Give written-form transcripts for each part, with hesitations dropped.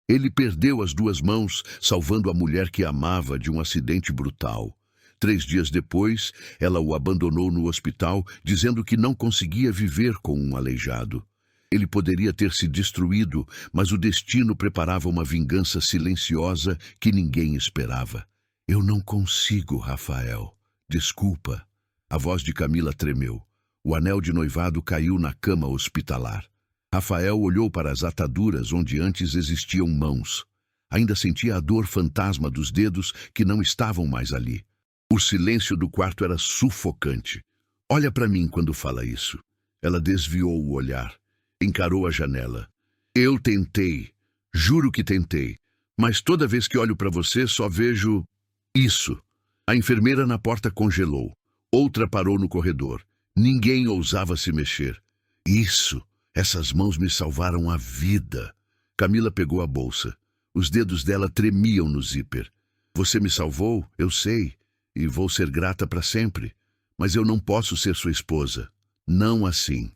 Ele perdeu as duas mãos, salvando a mulher que amava de um acidente brutal. 3 dias depois, ela o abandonou no hospital, dizendo que não conseguia viver com um aleijado. Ele poderia ter se destruído, mas o destino preparava uma vingança silenciosa que ninguém esperava. Eu não consigo, Rafael. Desculpa. A voz de Camila tremeu. O anel de noivado caiu na cama hospitalar. Rafael olhou para as ataduras onde antes existiam mãos. Ainda sentia a dor fantasma dos dedos que não estavam mais ali. O silêncio do quarto era sufocante. Olha para mim quando fala isso. Ela desviou o olhar. Encarou a janela. Eu tentei. Juro que tentei. Mas toda vez que olho para você só vejo... isso. A enfermeira na porta congelou. Outra parou no corredor. Ninguém ousava se mexer. Isso. Essas mãos me salvaram a vida. Camila pegou a bolsa. Os dedos dela tremiam no zíper. Você me salvou, eu sei, e vou ser grata para sempre. Mas eu não posso ser sua esposa. Não assim.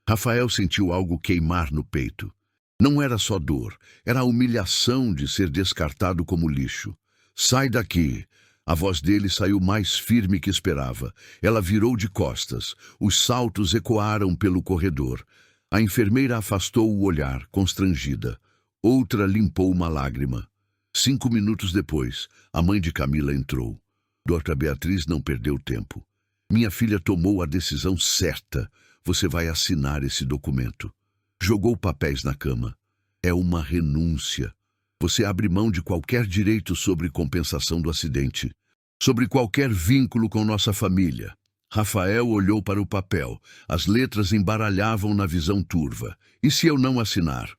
Rafael sentiu algo queimar no peito. Não era só dor, era a humilhação de ser descartado como lixo. Sai daqui! A voz dele saiu mais firme que esperava. Ela virou de costas. Os saltos ecoaram pelo corredor. A enfermeira afastou o olhar, constrangida. Outra limpou uma lágrima. 5 minutos depois, a mãe de Camila entrou. Doutora Beatriz não perdeu tempo. Minha filha tomou a decisão certa. Você vai assinar esse documento. Jogou papéis na cama. É uma renúncia. Você abre mão de qualquer direito sobre compensação do acidente, sobre qualquer vínculo com nossa família. Rafael olhou para o papel. As letras embaralhavam na visão turva. E se eu não assinar?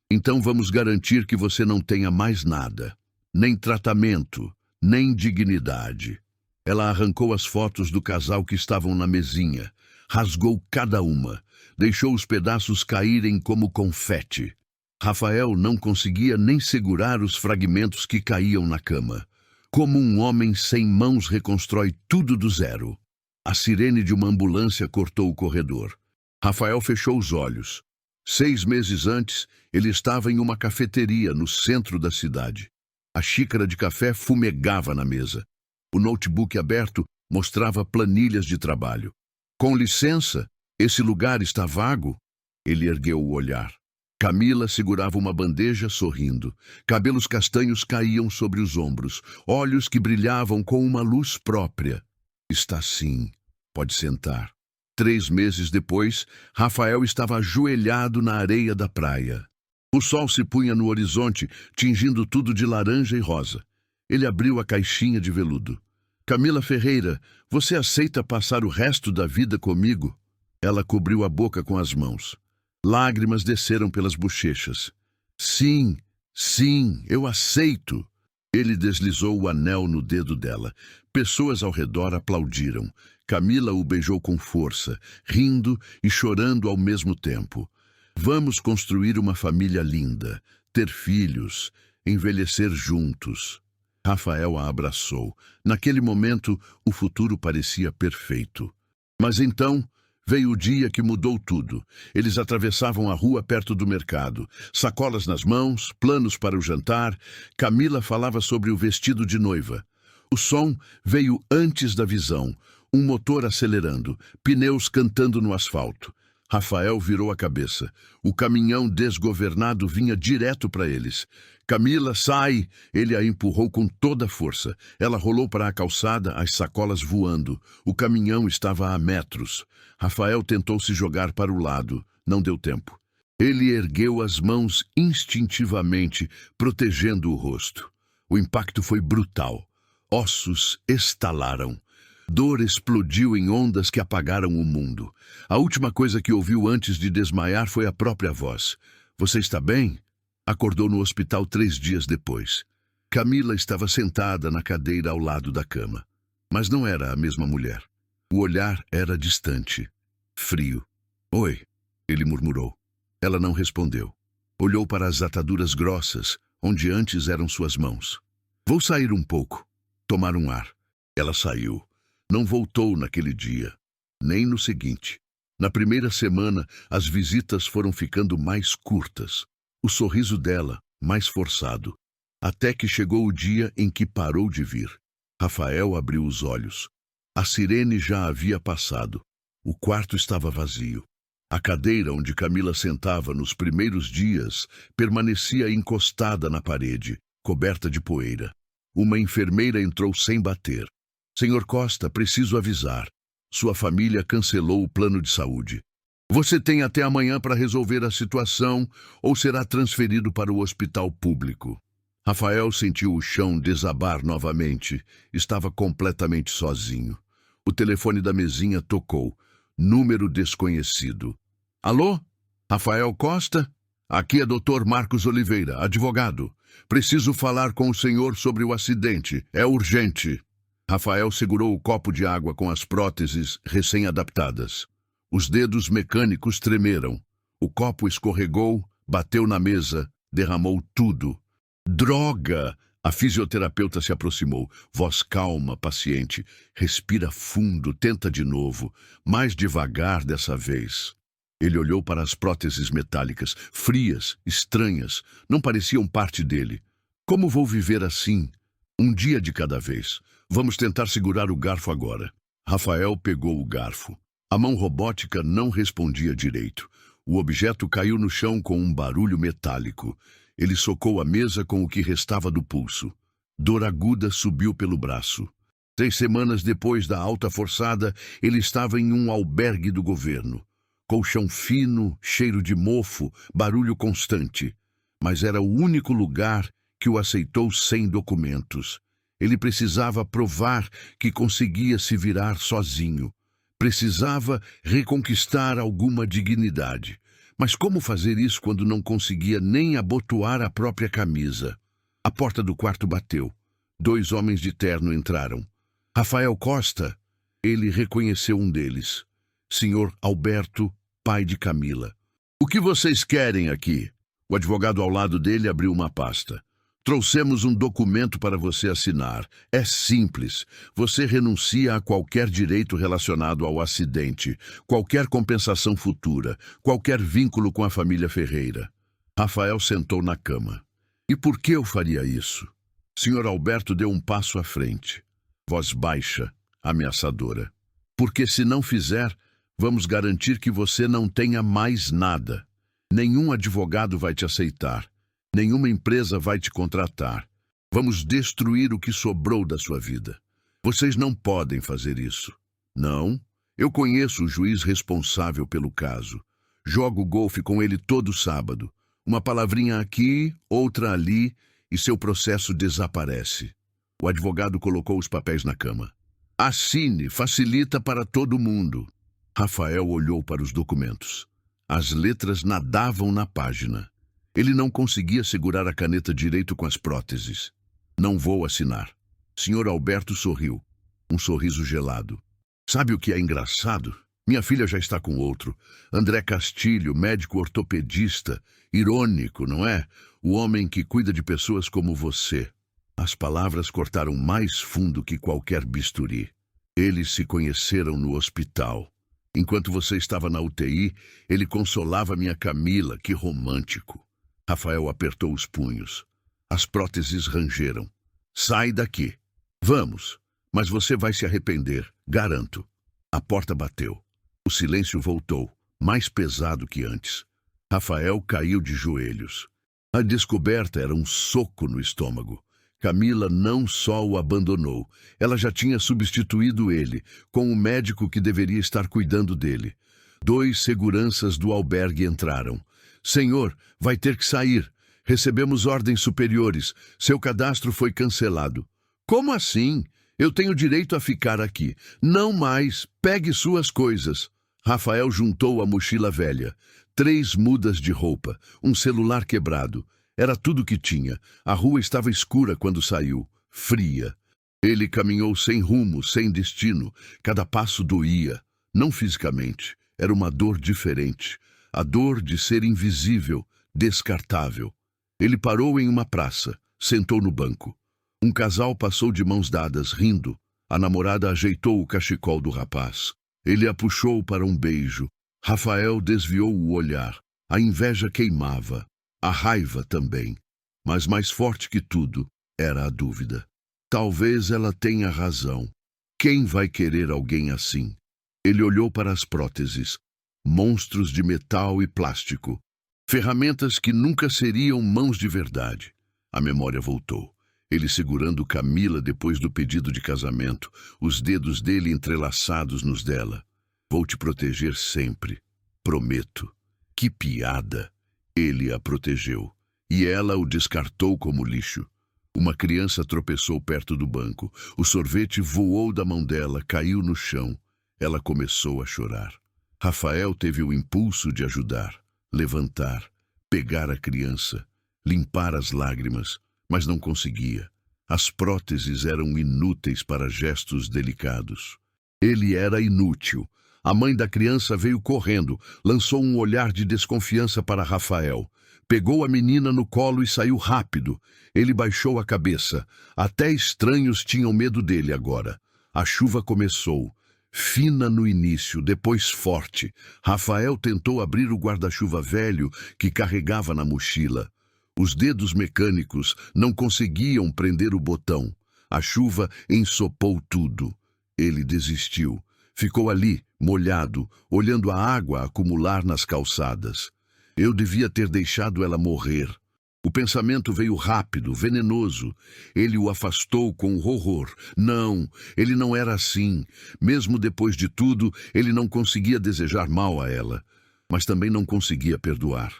Então vamos garantir que você não tenha mais nada. Nem tratamento, nem dignidade. Ela arrancou as fotos do casal que estavam na mesinha. Rasgou cada uma. Deixou os pedaços caírem como confete. Rafael não conseguia nem segurar os fragmentos que caíam na cama. Como um homem sem mãos reconstrói tudo do zero. A sirene de uma ambulância cortou o corredor. Rafael fechou os olhos. 6 meses antes, ele estava em uma cafeteria no centro da cidade. A xícara de café fumegava na mesa. O notebook aberto mostrava planilhas de trabalho. Com licença, esse lugar está vago? Ele ergueu o olhar. Camila segurava uma bandeja sorrindo. Cabelos castanhos caíam sobre os ombros. Olhos que brilhavam com uma luz própria. Está sim. Pode sentar. 3 meses depois, Rafael estava ajoelhado na areia da praia. O sol se punha no horizonte, tingindo tudo de laranja e rosa. Ele abriu a caixinha de veludo. Camila Ferreira, você aceita passar o resto da vida comigo? Ela cobriu a boca com as mãos. Lágrimas desceram pelas bochechas. Sim, sim, eu aceito. Ele deslizou o anel no dedo dela. Pessoas ao redor aplaudiram. Camila o beijou com força, rindo e chorando ao mesmo tempo. Vamos construir uma família linda, ter filhos, envelhecer juntos. Rafael a abraçou. Naquele momento, o futuro parecia perfeito. Mas então, veio o dia que mudou tudo. Eles atravessavam a rua perto do mercado. Sacolas nas mãos, planos para o jantar. Camila falava sobre o vestido de noiva. O som veio antes da visão. Um motor acelerando, pneus cantando no asfalto. Rafael virou a cabeça. O caminhão desgovernado vinha direto para eles. Camila, sai! Ele a empurrou com toda a força. Ela rolou para a calçada, as sacolas voando. O caminhão estava a metros. Rafael tentou se jogar para o lado. Não deu tempo. Ele ergueu as mãos instintivamente, protegendo o rosto. O impacto foi brutal. Ossos estalaram. Dor explodiu em ondas que apagaram o mundo. A última coisa que ouviu antes de desmaiar foi a própria voz. Você está bem? Acordou no hospital 3 dias depois. Camila estava sentada na cadeira ao lado da cama. Mas não era a mesma mulher. O olhar era distante, frio. Oi, ele murmurou. Ela não respondeu. Olhou para as ataduras grossas, onde antes eram suas mãos. Vou sair um pouco, tomar um ar. Ela saiu. Não voltou naquele dia, nem no seguinte. Na primeira semana, as visitas foram ficando mais curtas. O sorriso dela, mais forçado, até que chegou o dia em que parou de vir. Rafael abriu os olhos. A sirene já havia passado. O quarto estava vazio. A cadeira onde Camila sentava nos primeiros dias permanecia encostada na parede, coberta de poeira. Uma enfermeira entrou sem bater. Senhor Costa, preciso avisar. Sua família cancelou o plano de saúde. Você tem até amanhã para resolver a situação ou será transferido para o hospital público. Rafael sentiu o chão desabar novamente. Estava completamente sozinho. O telefone da mesinha tocou. Número desconhecido. Alô? Rafael Costa? Aqui é Dr. Marcos Oliveira, advogado. Preciso falar com o senhor sobre o acidente. É urgente. Rafael segurou o copo de água com as próteses recém-adaptadas. Os dedos mecânicos tremeram. O copo escorregou, bateu na mesa, derramou tudo. Droga! A fisioterapeuta se aproximou. Voz calma, paciente. Respira fundo, tenta de novo. Mais devagar dessa vez. Ele olhou para as próteses metálicas, frias, estranhas. Não pareciam parte dele. Como vou viver assim? Um dia de cada vez. Vamos tentar segurar o garfo agora. Rafael pegou o garfo. A mão robótica não respondia direito. O objeto caiu no chão com um barulho metálico. Ele socou a mesa com o que restava do pulso. Dor aguda subiu pelo braço. 3 semanas depois da alta forçada, ele estava em um albergue do governo. Colchão fino, cheiro de mofo, barulho constante. Mas era o único lugar que o aceitou sem documentos. Ele precisava provar que conseguia se virar sozinho. Precisava reconquistar alguma dignidade. Mas como fazer isso quando não conseguia nem abotoar a própria camisa? A porta do quarto bateu. 2 homens de terno entraram. Rafael Costa. Ele reconheceu um deles. Senhor Alberto, pai de Camila. O que vocês querem aqui? O advogado ao lado dele abriu uma pasta. Trouxemos um documento para você assinar. É simples. Você renuncia a qualquer direito relacionado ao acidente, qualquer compensação futura, qualquer vínculo com a família Ferreira. Rafael sentou na cama. E por que eu faria isso? Senhor Alberto deu um passo à frente. Voz baixa, ameaçadora. Porque se não fizer, vamos garantir que você não tenha mais nada. Nenhum advogado vai te aceitar. Nenhuma empresa vai te contratar. Vamos destruir o que sobrou da sua vida. Vocês não podem fazer isso. Não. Eu conheço o juiz responsável pelo caso. Jogo golfe com ele todo sábado. Uma palavrinha aqui, outra ali, e seu processo desaparece. O advogado colocou os papéis na cama. Assine, facilita para todo mundo. Rafael olhou para os documentos. As letras nadavam na página. Ele não conseguia segurar a caneta direito com as próteses. Não vou assinar. Senhor Alberto sorriu. Um sorriso gelado. Sabe o que é engraçado? Minha filha já está com outro. André Castilho, médico ortopedista. Irônico, não é? O homem que cuida de pessoas como você. As palavras cortaram mais fundo que qualquer bisturi. Eles se conheceram no hospital. Enquanto você estava na UTI, ele consolava minha Camila. Que romântico. Rafael apertou os punhos. As próteses rangeram. Sai daqui. Vamos. Mas você vai se arrepender, garanto. A porta bateu. O silêncio voltou, mais pesado que antes. Rafael caiu de joelhos. A descoberta era um soco no estômago. Camila não só o abandonou, ela já tinha substituído ele, com o médico que deveria estar cuidando dele. 2 seguranças do albergue entraram. Senhor, vai ter que sair. Recebemos ordens superiores. Seu cadastro foi cancelado. Como assim? Eu tenho direito a ficar aqui. Não mais. Pegue suas coisas. Rafael juntou a mochila velha. 3 mudas de roupa. Um celular quebrado. Era tudo que tinha. A rua estava escura quando saiu. Fria. Ele caminhou sem rumo, sem destino. Cada passo doía. Não fisicamente. Era uma dor diferente. A dor de ser invisível, descartável. Ele parou em uma praça, sentou no banco. Um casal passou de mãos dadas, rindo. A namorada ajeitou o cachecol do rapaz. Ele a puxou para um beijo. Rafael desviou o olhar. A inveja queimava. A raiva também. Mas mais forte que tudo era a dúvida. Talvez ela tenha razão. Quem vai querer alguém assim? Ele olhou para as próteses, monstros de metal e plástico, ferramentas que nunca seriam mãos de verdade. A memória voltou. Ele segurando Camila depois do pedido de casamento, os dedos dele entrelaçados nos dela. Vou te proteger sempre. Prometo. Que piada! Ele a protegeu. E ela o descartou como lixo. Uma criança tropeçou perto do banco. O sorvete voou da mão dela, caiu no chão. Ela começou a chorar. Rafael teve o impulso de ajudar, levantar, pegar a criança, limpar as lágrimas, mas não conseguia. As próteses eram inúteis para gestos delicados. Ele era inútil. A mãe da criança veio correndo, lançou um olhar de desconfiança para Rafael. Pegou a menina no colo e saiu rápido. Ele baixou a cabeça. Até estranhos tinham medo dele agora. A chuva começou. Fina no início, depois forte. Rafael tentou abrir o guarda-chuva velho que carregava na mochila. Os dedos mecânicos não conseguiam prender o botão. A chuva ensopou tudo. Ele desistiu. Ficou ali, molhado, olhando a água acumular nas calçadas. Eu devia ter deixado ela morrer. O pensamento veio rápido, venenoso. Ele o afastou com horror. Não, ele não era assim. Mesmo depois de tudo, ele não conseguia desejar mal a ela. Mas também não conseguia perdoar.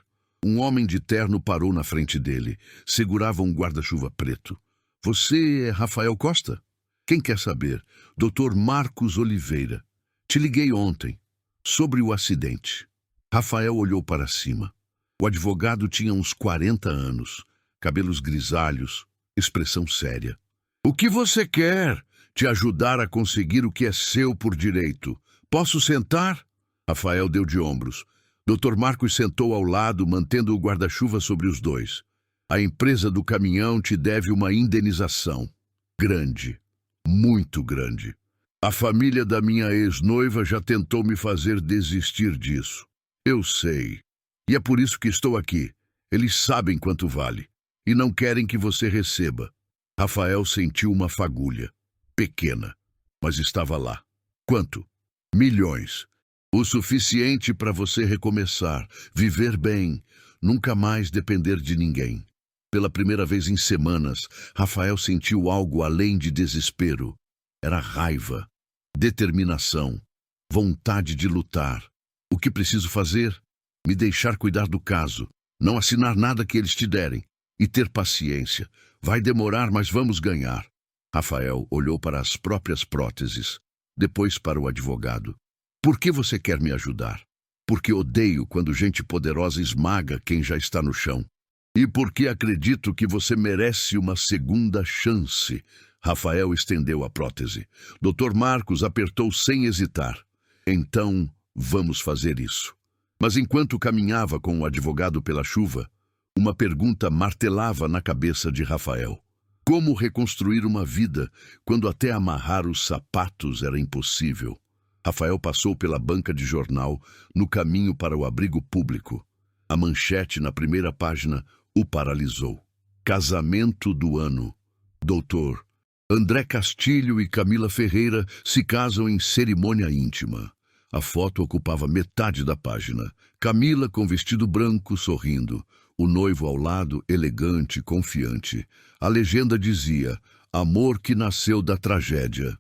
Um homem de terno parou na frente dele. Segurava um guarda-chuva preto. Você é Rafael Costa? Quem quer saber? Dr. Marcos Oliveira. Te liguei ontem. Sobre o acidente. Rafael olhou para cima. O advogado tinha uns 40 anos, cabelos grisalhos, expressão séria. O que você quer? Te ajudar a conseguir o que é seu por direito. Posso sentar? Rafael deu de ombros. Dr. Marcos sentou ao lado, mantendo o guarda-chuva sobre os dois. A empresa do caminhão te deve uma indenização. Grande. Muito grande. A família da minha ex-noiva já tentou me fazer desistir disso. Eu sei. E é por isso que estou aqui. Eles sabem quanto vale. E não querem que você receba. Rafael sentiu uma fagulha. Pequena. Mas estava lá. Quanto? Milhões. O suficiente para você recomeçar, viver bem, nunca mais depender de ninguém. Pela primeira vez em semanas, Rafael sentiu algo além de desespero. Era raiva, determinação, vontade de lutar. O que preciso fazer? Me deixar cuidar do caso, não assinar nada que eles te derem, e ter paciência. Vai demorar, mas vamos ganhar. Rafael olhou para as próprias próteses, depois para o advogado. Por que você quer me ajudar? Porque odeio quando gente poderosa esmaga quem já está no chão. E porque acredito que você merece uma segunda chance. Rafael estendeu a prótese. Dr. Marcos apertou sem hesitar. Então, vamos fazer isso. Mas enquanto caminhava com o advogado pela chuva, uma pergunta martelava na cabeça de Rafael. Como reconstruir uma vida quando até amarrar os sapatos era impossível? Rafael passou pela banca de jornal no caminho para o abrigo público. A manchete na primeira página o paralisou. Casamento do ano. Doutor André Castilho e Camila Ferreira se casam em cerimônia íntima. A foto ocupava metade da página. Camila com vestido branco, sorrindo. O noivo ao lado, elegante, confiante. A legenda dizia, amor que nasceu da tragédia.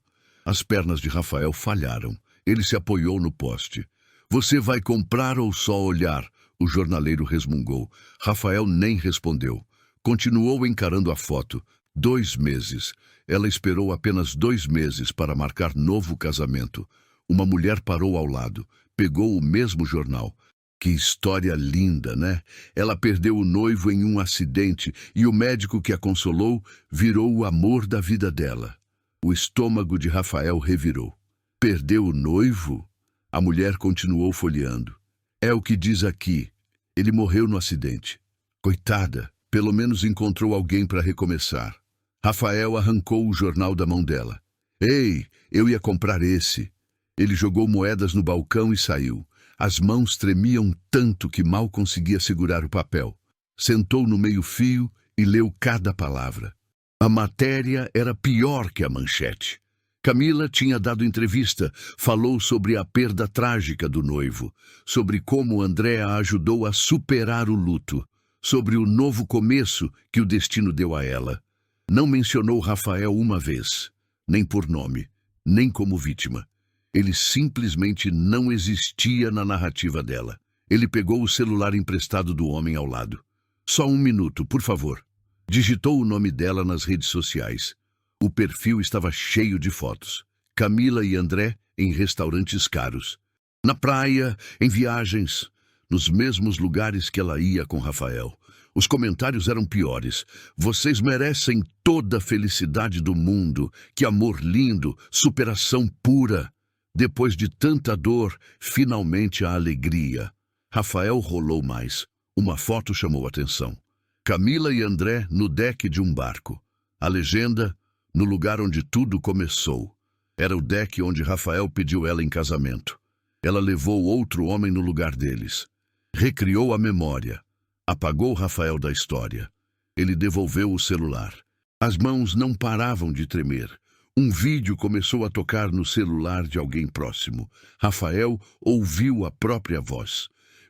As pernas de Rafael falharam. Ele se apoiou no poste. Você vai comprar ou só olhar? O jornaleiro resmungou. Rafael nem respondeu. Continuou encarando a foto. 2 meses. Ela esperou apenas 2 meses para marcar novo casamento. Uma mulher parou ao lado, pegou o mesmo jornal. Que história linda, né? Ela perdeu o noivo em um acidente e o médico que a consolou virou o amor da vida dela. O estômago de Rafael revirou. Perdeu o noivo? A mulher continuou folheando. É o que diz aqui. Ele morreu no acidente. Coitada, pelo menos encontrou alguém para recomeçar. Rafael arrancou o jornal da mão dela. Ei, eu ia comprar esse. Ele jogou moedas no balcão e saiu. As mãos tremiam tanto que mal conseguia segurar o papel. Sentou no meio-fio e leu cada palavra. A matéria era pior que a manchete. Camila tinha dado entrevista, falou sobre a perda trágica do noivo, sobre como André a ajudou a superar o luto, sobre o novo começo que o destino deu a ela. Não mencionou Rafael uma vez, nem por nome, nem como vítima. Ele simplesmente não existia na narrativa dela. Ele pegou o celular emprestado do homem ao lado. Só um minuto, por favor. Digitou o nome dela nas redes sociais. O perfil estava cheio de fotos. Camila e André em restaurantes caros. Na praia, em viagens, nos mesmos lugares que ela ia com Rafael. Os comentários eram piores. Vocês merecem toda a felicidade do mundo. Que amor lindo, superação pura. Depois de tanta dor, finalmente a alegria. Rafael rolou mais. Uma foto chamou a atenção. Camila e André no deck de um barco. A legenda, no lugar onde tudo começou. Era o deck onde Rafael pediu ela em casamento. Ela levou outro homem no lugar deles. Recriou a memória. Apagou Rafael da história. Ele devolveu o celular. As mãos não paravam de tremer. Um vídeo começou a tocar no celular de alguém próximo. Rafael ouviu a própria voz.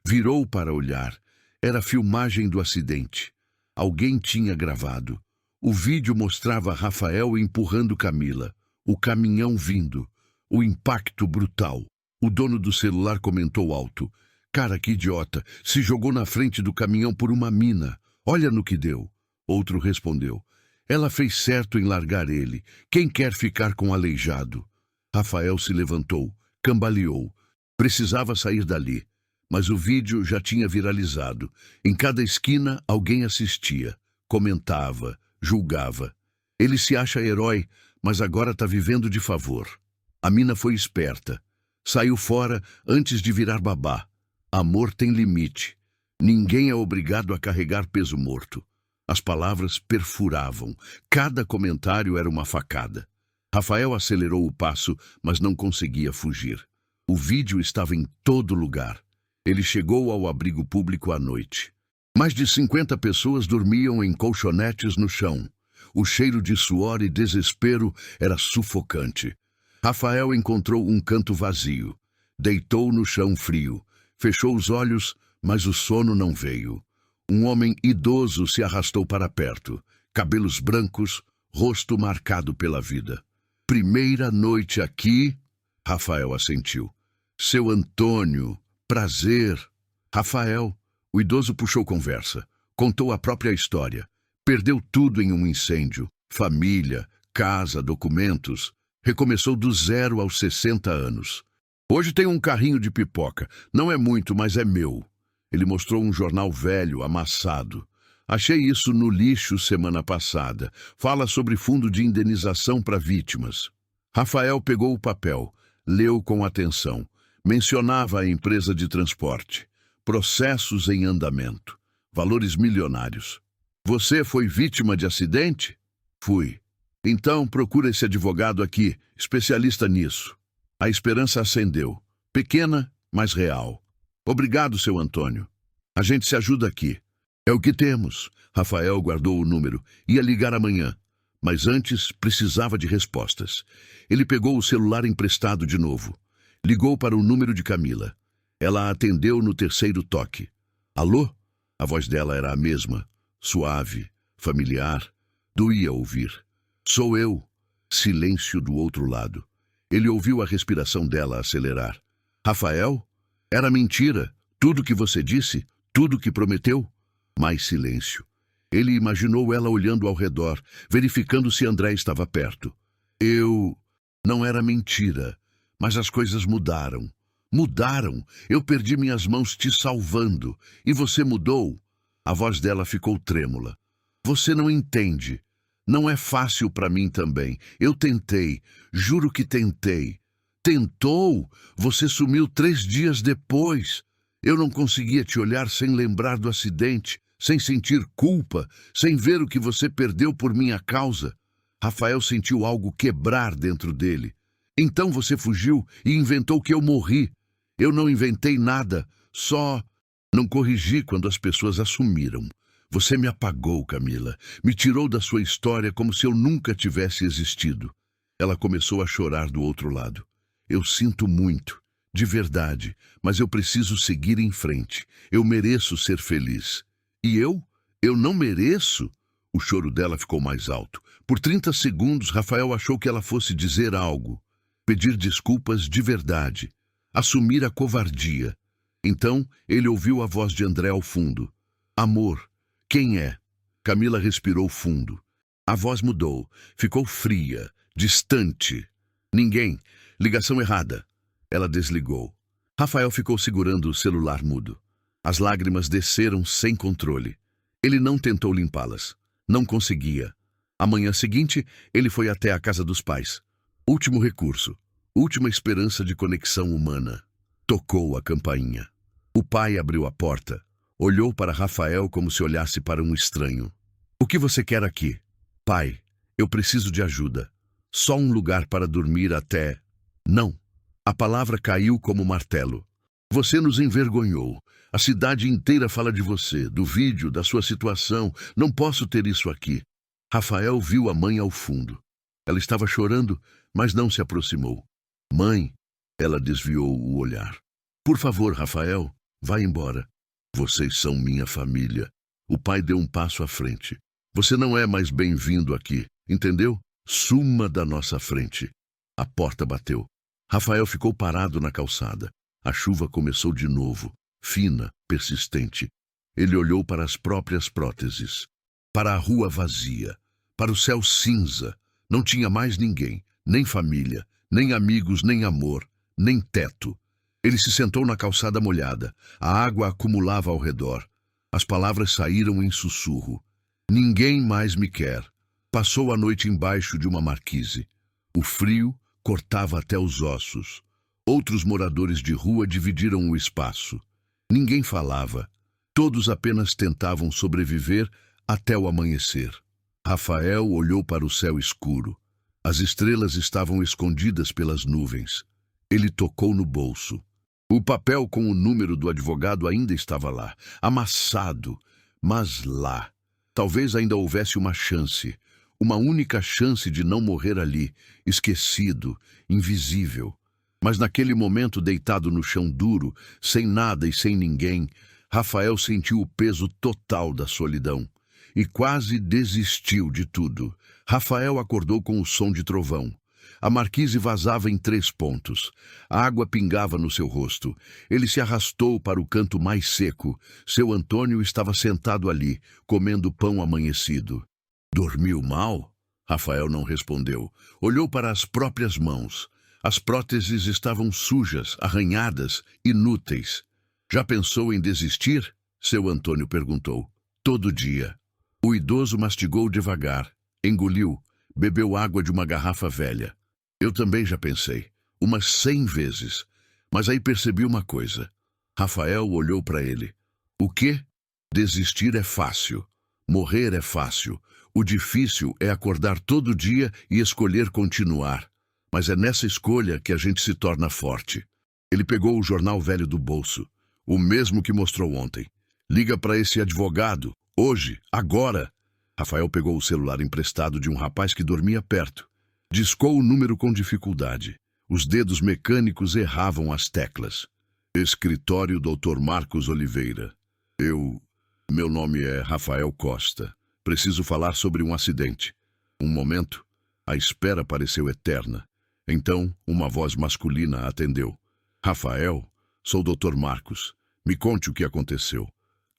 Virou para olhar. Era a filmagem do acidente. Alguém tinha gravado. O vídeo mostrava Rafael empurrando Camila. O caminhão vindo. O impacto brutal. O dono do celular comentou alto. Cara, que idiota. Se jogou na frente do caminhão por uma mina. Olha no que deu. Outro respondeu. Ela fez certo em largar ele. Quem quer ficar com aleijado? Rafael se levantou. Cambaleou. Precisava sair dali. Mas o vídeo já tinha viralizado. Em cada esquina, alguém assistia. Comentava. Julgava. Ele se acha herói, mas agora está vivendo de favor. A mina foi esperta. Saiu fora antes de virar babá. Amor tem limite. Ninguém é obrigado a carregar peso morto. As palavras perfuravam. Cada comentário era uma facada. Rafael acelerou o passo, mas não conseguia fugir. O vídeo estava em todo lugar. Ele chegou ao abrigo público à noite. Mais de 50 pessoas dormiam em colchonetes no chão. O cheiro de suor e desespero era sufocante. Rafael encontrou um canto vazio. Deitou no chão frio. Fechou os olhos, mas o sono não veio. Um homem idoso se arrastou para perto. Cabelos brancos, rosto marcado pela vida. Primeira noite aqui? Rafael assentiu. Seu Antônio, prazer. Rafael. O idoso puxou conversa. Contou a própria história. Perdeu tudo em um incêndio. Família, casa, documentos. Recomeçou do 0 aos 60 anos. Hoje tenho um carrinho de pipoca. Não é muito, mas é meu. Ele mostrou um jornal velho, amassado. Achei isso no lixo semana passada. Fala sobre fundo de indenização para vítimas. Rafael pegou o papel. Leu com atenção. Mencionava a empresa de transporte. Processos em andamento. Valores milionários. Você foi vítima de acidente? Fui. Então procura esse advogado aqui, especialista nisso. A esperança acendeu. Pequena, mas real. Obrigado, seu Antônio. A gente se ajuda aqui. É o que temos. Rafael guardou o número. Ia ligar amanhã. Mas antes precisava de respostas. Ele pegou o celular emprestado de novo. Ligou para o número de Camila. Ela atendeu no terceiro toque. Alô? A voz dela era a mesma. Suave, familiar. Doía ouvir. Sou eu. Silêncio do outro lado. Ele ouviu a respiração dela acelerar. Rafael? Era mentira. Tudo que você disse? Tudo que prometeu? Mais silêncio. Ele imaginou ela olhando ao redor, verificando se André estava perto. Não era mentira, mas as coisas mudaram. Mudaram. Eu perdi minhas mãos te salvando. E você mudou? A voz dela ficou trêmula. Você não entende. Não é fácil para mim também. Eu tentei. Juro que tentei. Tentou? Você sumiu 3 dias depois. Eu não conseguia te olhar sem lembrar do acidente, sem sentir culpa, sem ver o que você perdeu por minha causa. Rafael sentiu algo quebrar dentro dele. Então você fugiu e inventou que eu morri. Eu não inventei nada, só não corrigi quando as pessoas assumiram. Você me apagou, Camila. Me tirou da sua história como se eu nunca tivesse existido. Ela começou a chorar do outro lado. Eu sinto muito, de verdade, mas eu preciso seguir em frente. Eu mereço ser feliz. E eu? Eu não mereço? O choro dela ficou mais alto. Por 30 segundos, Rafael achou que ela fosse dizer algo. Pedir desculpas de verdade. Assumir a covardia. Então, ele ouviu a voz de André ao fundo. Amor, quem é? Camila respirou fundo. A voz mudou. Ficou fria, distante. Ninguém. Ligação errada. Ela desligou. Rafael ficou segurando o celular mudo. As lágrimas desceram sem controle. Ele não tentou limpá-las. Não conseguia. A manhã seguinte, ele foi até a casa dos pais. Último recurso. Última esperança de conexão humana. Tocou a campainha. O pai abriu a porta. Olhou para Rafael como se olhasse para um estranho. O que você quer aqui? Pai, eu preciso de ajuda. Só um lugar para dormir até... Não. A palavra caiu como martelo. Você nos envergonhou. A cidade inteira fala de você, do vídeo, da sua situação. Não posso ter isso aqui. Rafael viu a mãe ao fundo. Ela estava chorando, mas não se aproximou. Mãe, ela desviou o olhar. Por favor, Rafael, vá embora. Vocês são minha família. O pai deu um passo à frente. Você não é mais bem-vindo aqui, entendeu? Suma da nossa frente. A porta bateu. Rafael ficou parado na calçada. A chuva começou de novo, fina, persistente. Ele olhou para as próprias próteses, para a rua vazia, para o céu cinza. Não tinha mais ninguém, nem família, nem amigos, nem amor, nem teto. Ele se sentou na calçada molhada. A água acumulava ao redor. As palavras saíram em sussurro. Ninguém mais me quer. Passou a noite embaixo de uma marquise. O frio cortava até os ossos. Outros moradores de rua dividiram o espaço. Ninguém falava. Todos apenas tentavam sobreviver até o amanhecer. Rafael olhou para o céu escuro. As estrelas estavam escondidas pelas nuvens. Ele tocou no bolso. O papel com o número do advogado ainda estava lá, amassado, mas lá. Talvez ainda houvesse uma chance, uma única chance de não morrer ali, esquecido, invisível. Mas naquele momento, deitado no chão duro, sem nada e sem ninguém, Rafael sentiu o peso total da solidão e quase desistiu de tudo. Rafael acordou com o som de trovão. A marquise vazava em 3 pontos. A água pingava no seu rosto. Ele se arrastou para o canto mais seco. Seu Antônio estava sentado ali, comendo pão amanhecido. Dormiu mal? Rafael não respondeu. Olhou para as próprias mãos. As próteses estavam sujas, arranhadas, inúteis. Já pensou em desistir? Seu Antônio perguntou. Todo dia. O idoso mastigou devagar, engoliu, bebeu água de uma garrafa velha. Eu também já pensei, umas 100 vezes. Mas aí percebi uma coisa. Rafael olhou para ele. O quê? Desistir é fácil. Morrer é fácil. O difícil é acordar todo dia e escolher continuar. Mas é nessa escolha que a gente se torna forte. Ele pegou o jornal velho do bolso, o mesmo que mostrou ontem. Liga para esse advogado, hoje, agora. Rafael pegou o celular emprestado de um rapaz que dormia perto. Discou o número com dificuldade. Os dedos mecânicos erravam as teclas. Escritório Dr. Marcos Oliveira. Meu nome é Rafael Costa. Preciso falar sobre um acidente. Um momento. A espera pareceu eterna. Então, uma voz masculina atendeu. Rafael, sou o Dr. Marcos. Me conte o que aconteceu.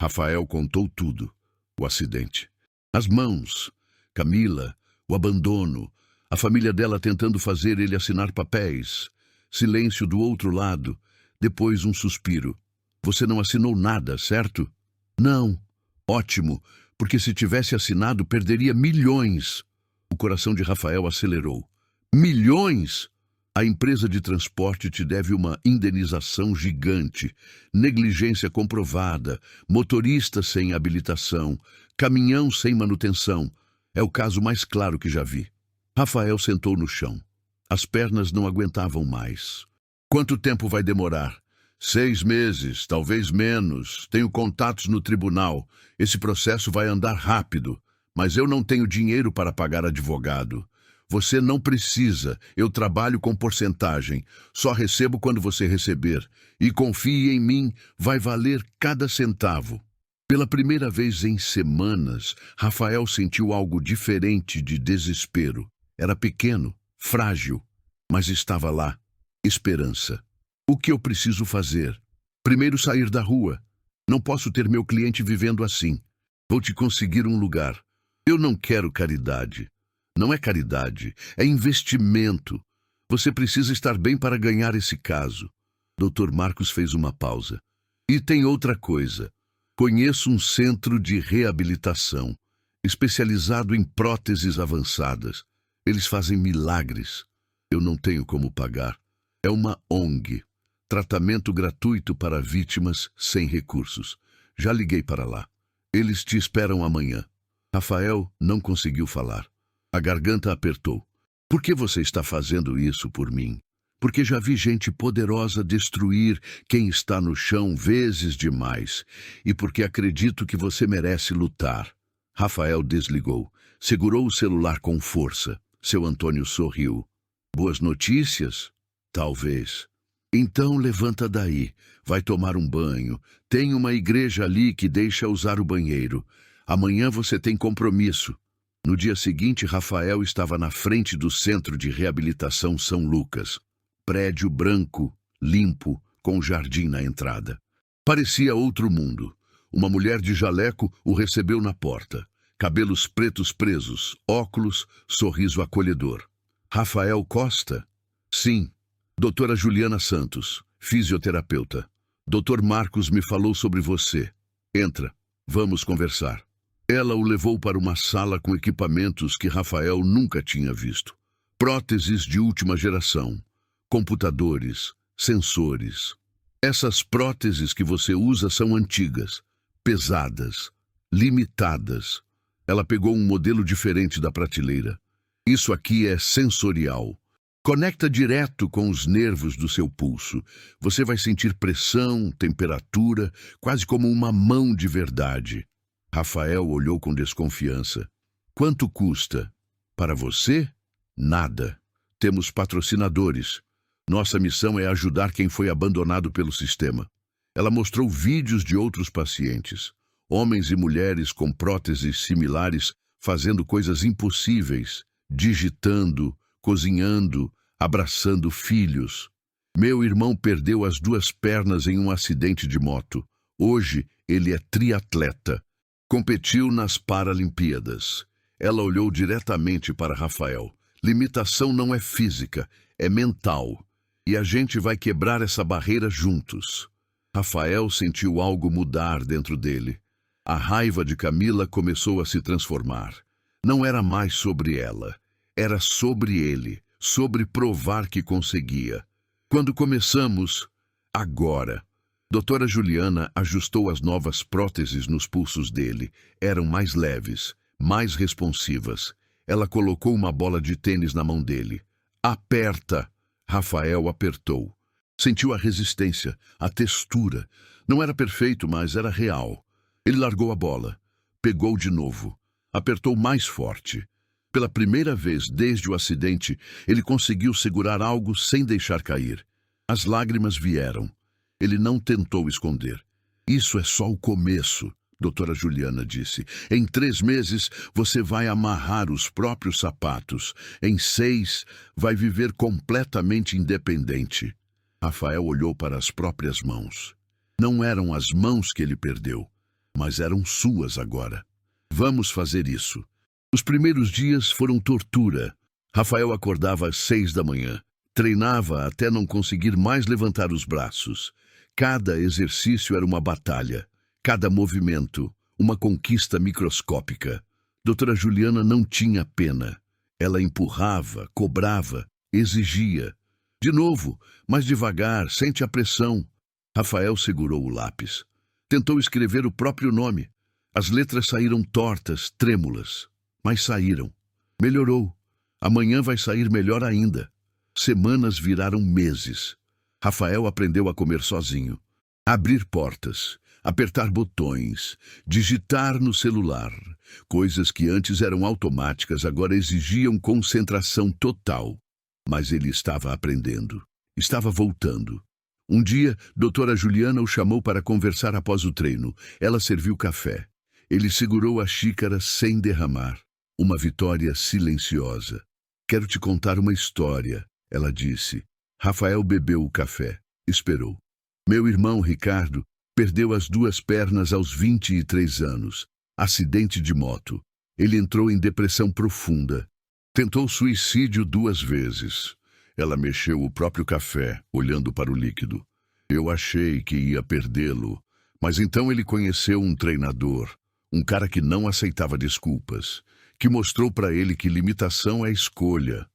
Rafael contou tudo. O acidente. As mãos. Camila. O abandono. A família dela tentando fazer ele assinar papéis. Silêncio do outro lado. Depois um suspiro. Você não assinou nada, certo? Não. Ótimo, porque se tivesse assinado, perderia milhões. O coração de Rafael acelerou. Milhões? A empresa de transporte te deve uma indenização gigante, negligência comprovada, motorista sem habilitação, caminhão sem manutenção. É o caso mais claro que já vi. Rafael sentou no chão. As pernas não aguentavam mais. Quanto tempo vai demorar? 6 meses, talvez menos. Tenho contatos no tribunal. Esse processo vai andar rápido, mas eu não tenho dinheiro para pagar advogado. Você não precisa, eu trabalho com porcentagem. Só recebo quando você receber. E confie em mim, vai valer cada centavo. Pela primeira vez em semanas, Rafael sentiu algo diferente de desespero. Era pequeno, frágil, mas estava lá. Esperança. O que eu preciso fazer? Primeiro sair da rua. Não posso ter meu cliente vivendo assim. Vou te conseguir um lugar. Eu não quero caridade. Não é caridade, é investimento. Você precisa estar bem para ganhar esse caso. Dr. Marcos fez uma pausa. E tem outra coisa. Conheço um centro de reabilitação, especializado em próteses avançadas. Eles fazem milagres. Eu não tenho como pagar. É uma ONG. Tratamento gratuito para vítimas sem recursos. Já liguei para lá. Eles te esperam amanhã. Rafael não conseguiu falar. A garganta apertou. Por que você está fazendo isso por mim? Porque já vi gente poderosa destruir quem está no chão vezes demais. E porque acredito que você merece lutar. Rafael desligou. Segurou o celular com força. Seu Antônio sorriu. Boas notícias? Talvez. Então levanta daí. Vai tomar um banho. Tem uma igreja ali que deixa usar o banheiro. Amanhã você tem compromisso. No dia seguinte, Rafael estava na frente do Centro de Reabilitação São Lucas. Prédio branco, limpo, com jardim na entrada. Parecia outro mundo. Uma mulher de jaleco o recebeu na porta. Cabelos pretos presos, óculos, sorriso acolhedor. Rafael Costa? Sim. Doutora Juliana Santos, fisioterapeuta. Dr. Marcos me falou sobre você. Entra, vamos conversar. Ela o levou para uma sala com equipamentos que Rafael nunca tinha visto. Próteses de última geração, computadores, sensores. Essas próteses que você usa são antigas, pesadas, limitadas. Ela pegou um modelo diferente da prateleira. Isso aqui é sensorial. Conecta direto com os nervos do seu pulso. Você vai sentir pressão, temperatura, quase como uma mão de verdade. Rafael olhou com desconfiança. Quanto custa? Para você? Nada. Temos patrocinadores. Nossa missão é ajudar quem foi abandonado pelo sistema. Ela mostrou vídeos de outros pacientes. Homens e mulheres com próteses similares fazendo coisas impossíveis, digitando, cozinhando, abraçando filhos. Meu irmão perdeu as 2 pernas em um acidente de moto. Hoje ele é triatleta. Competiu nas Paralimpíadas. Ela olhou diretamente para Rafael. Limitação não é física, é mental. E a gente vai quebrar essa barreira juntos. Rafael sentiu algo mudar dentro dele. A raiva de Camila começou a se transformar. Não era mais sobre ela. Era sobre ele, sobre provar que conseguia. Quando começamos, agora. Doutora Juliana ajustou as novas próteses nos pulsos dele. Eram mais leves, mais responsivas. Ela colocou uma bola de tênis na mão dele. Aperta! Rafael apertou. Sentiu a resistência, a textura. Não era perfeito, mas era real. Ele largou a bola. Pegou de novo. Apertou mais forte. Pela primeira vez desde o acidente, ele conseguiu segurar algo sem deixar cair. As lágrimas vieram. Ele não tentou esconder. Isso é só o começo, doutora Juliana disse. Em 3 meses, você vai amarrar os próprios sapatos. Em 6, vai viver completamente independente. Rafael olhou para as próprias mãos. Não eram as mãos que ele perdeu, mas eram suas agora. Vamos fazer isso. Os primeiros dias foram tortura. Rafael acordava às 6 da manhã. Treinava até não conseguir mais levantar os braços. Cada exercício era uma batalha. Cada movimento, uma conquista microscópica. Doutora Juliana não tinha pena. Ela empurrava, cobrava, exigia. De novo, mais devagar, sente a pressão. Rafael segurou o lápis. Tentou escrever o próprio nome. As letras saíram tortas, trêmulas. Mas saíram. Melhorou. Amanhã vai sair melhor ainda. Semanas viraram meses. Rafael aprendeu a comer sozinho, abrir portas, apertar botões, digitar no celular. Coisas que antes eram automáticas agora exigiam concentração total. Mas ele estava aprendendo, estava voltando. Um dia, doutora Juliana o chamou para conversar após o treino. Ela serviu café. Ele segurou a xícara sem derramar. Uma vitória silenciosa. Quero te contar uma história, ela disse. Rafael bebeu o café. Esperou. Meu irmão Ricardo perdeu as duas pernas aos 23 anos. Acidente de moto. Ele entrou em depressão profunda. Tentou suicídio 2 vezes. Ela mexeu o próprio café, olhando para o líquido. Eu achei que ia perdê-lo, mas então ele conheceu um treinador, um cara que não aceitava desculpas, que mostrou para ele que limitação é escolha.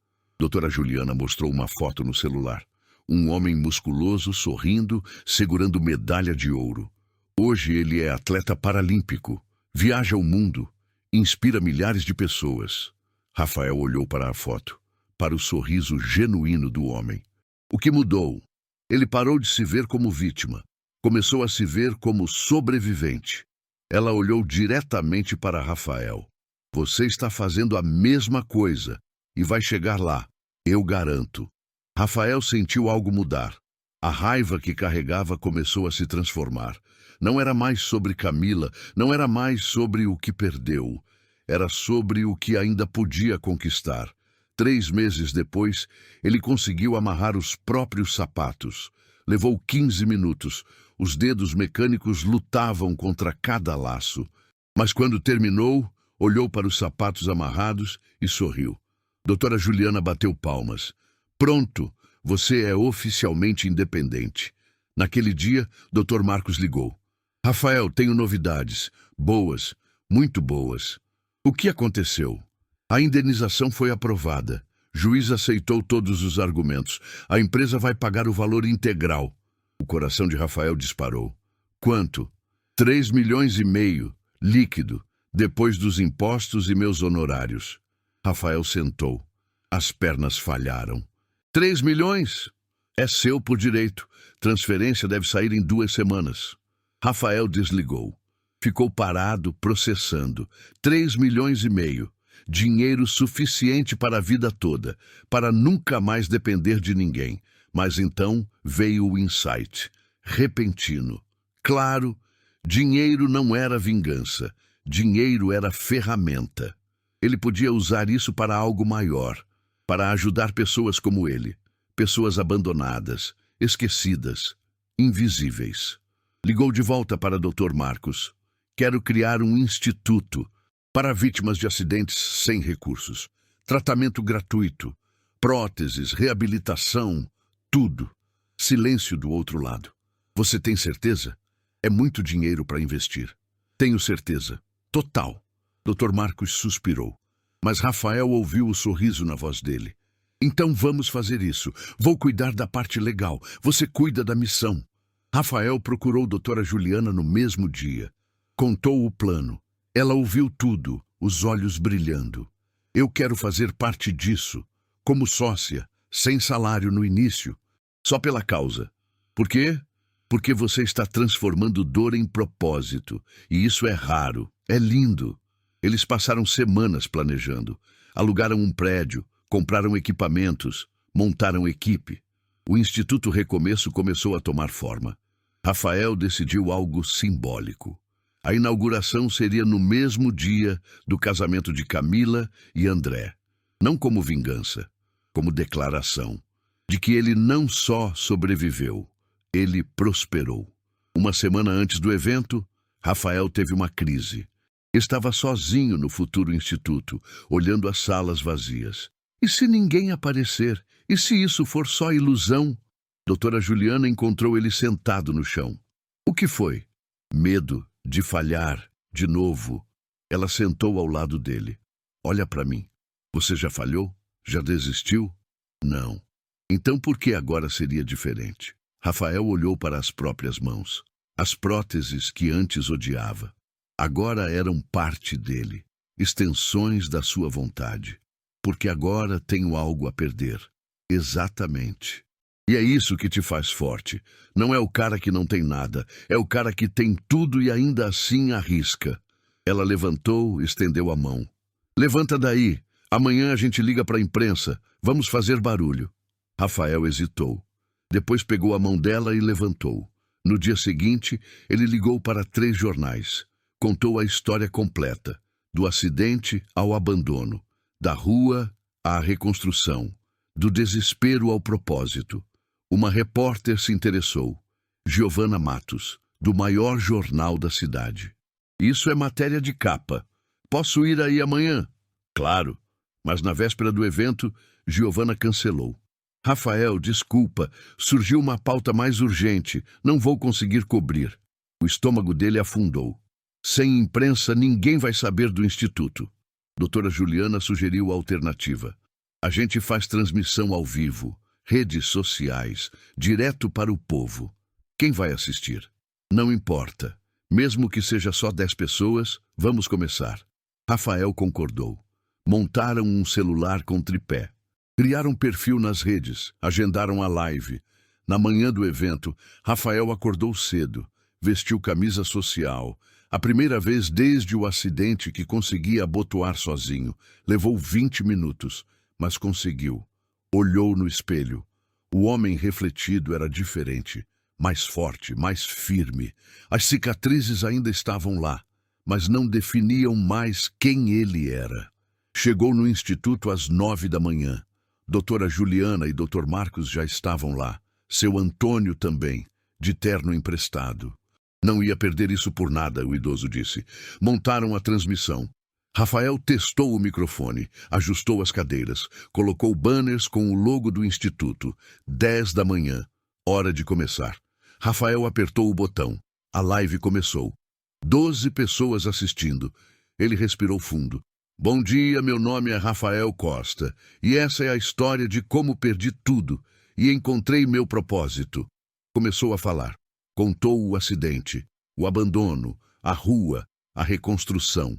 Doutora Juliana mostrou uma foto no celular. Um homem musculoso, sorrindo, segurando medalha de ouro. Hoje ele é atleta paralímpico, viaja o mundo, inspira milhares de pessoas. Rafael olhou para a foto, para o sorriso genuíno do homem. O que mudou? Ele parou de se ver como vítima. Começou a se ver como sobrevivente. Ela olhou diretamente para Rafael. Você está fazendo a mesma coisa e vai chegar lá, eu garanto. Rafael sentiu algo mudar. A raiva que carregava começou a se transformar. Não era mais sobre Camila, não era mais sobre o que perdeu. Era sobre o que ainda podia conquistar. 3 meses depois, ele conseguiu amarrar os próprios sapatos. Levou 15 minutos. Os dedos mecânicos lutavam contra cada laço. Mas quando terminou, olhou para os sapatos amarrados e sorriu. Doutora Juliana bateu palmas. Pronto, você é oficialmente independente. Naquele dia, Dr. Marcos ligou. Rafael, tenho novidades. Boas, muito boas. O que aconteceu? A indenização foi aprovada. Juiz aceitou todos os argumentos. A empresa vai pagar o valor integral. O coração de Rafael disparou. Quanto? 3,5 milhões, líquido, depois dos impostos e meus honorários. Rafael sentou. As pernas falharam. 3 milhões? É seu por direito. Transferência deve sair em 2 semanas. Rafael desligou. Ficou parado, processando. 3,5 milhões. Dinheiro suficiente para a vida toda, para nunca mais depender de ninguém. Mas então veio o insight, repentino. Claro, dinheiro não era vingança, dinheiro era ferramenta. Ele podia usar isso para algo maior, para ajudar pessoas como ele, pessoas abandonadas, esquecidas, invisíveis. Ligou de volta para Dr. Marcos. Quero criar um instituto para vítimas de acidentes sem recursos. Tratamento gratuito, próteses, reabilitação, tudo. Silêncio do outro lado. Você tem certeza? É muito dinheiro para investir. Tenho certeza. Total. Dr. Marcos suspirou. Mas Rafael ouviu o sorriso na voz dele. Então vamos fazer isso. Vou cuidar da parte legal. Você cuida da missão. Rafael procurou doutora Juliana no mesmo dia. Contou o plano. Ela ouviu tudo, os olhos brilhando. Eu quero fazer parte disso, como sócia, sem salário no início, só pela causa. Por quê? Porque você está transformando dor em propósito, e isso é raro, é lindo. Eles passaram semanas planejando, alugaram um prédio, compraram equipamentos, montaram equipe. O Instituto Recomeço começou a tomar forma. Rafael decidiu algo simbólico. A inauguração seria no mesmo dia do casamento de Camila e André. Não como vingança, como declaração de que ele não só sobreviveu, ele prosperou. Uma semana antes do evento, Rafael teve uma crise. Estava sozinho no futuro instituto, olhando as salas vazias. E se ninguém aparecer? E se isso for só ilusão? Doutora Juliana encontrou ele sentado no chão. O que foi? Medo de falhar de novo. Ela sentou ao lado dele. Olha para mim. Você já falhou? Já desistiu? Não. Então por que agora seria diferente? Rafael olhou para as próprias mãos. As próteses que antes odiava. Agora eram parte dele. Extensões da sua vontade. Porque agora tenho algo a perder. Exatamente. E é isso que te faz forte. Não é o cara que não tem nada, é o cara que tem tudo e ainda assim arrisca. Ela levantou, estendeu a mão. Levanta daí. Amanhã a gente liga para a imprensa. Vamos fazer barulho. Rafael hesitou. Depois pegou a mão dela e levantou. No dia seguinte, ele ligou para 3 jornais. Contou a história completa, do acidente ao abandono, da rua à reconstrução, do desespero ao propósito. Uma repórter se interessou, Giovana Matos, do maior jornal da cidade. Isso é matéria de capa. Posso ir aí amanhã? Claro, mas na véspera do evento, Giovana cancelou. Rafael, desculpa, surgiu uma pauta mais urgente, não vou conseguir cobrir. O estômago dele afundou. Sem imprensa, ninguém vai saber do instituto. Doutora Juliana sugeriu a alternativa. A gente faz transmissão ao vivo, redes sociais, direto para o povo. Quem vai assistir? Não importa. Mesmo que seja só 10 pessoas, vamos começar. Rafael concordou. Montaram um celular com tripé. Criaram perfil nas redes, agendaram a live. Na manhã do evento, Rafael acordou cedo, vestiu camisa social. A primeira vez desde o acidente que conseguia abotoar sozinho. Levou 20 minutos, mas conseguiu. Olhou no espelho. O homem refletido era diferente, mais forte, mais firme. As cicatrizes ainda estavam lá, mas não definiam mais quem ele era. Chegou no instituto às 9 da manhã. Doutora Juliana e doutor Marcos já estavam lá. Seu Antônio também, de terno emprestado. Não ia perder isso por nada, o idoso disse. Montaram a transmissão. Rafael testou o microfone, ajustou as cadeiras, colocou banners com o logo do instituto. 10 da manhã, hora de começar. Rafael apertou o botão. A live começou. 12 pessoas assistindo. Ele respirou fundo. Bom dia, meu nome é Rafael Costa, e essa é a história de como perdi tudo e encontrei meu propósito. Começou a falar. Contou o acidente, o abandono, a rua, a reconstrução.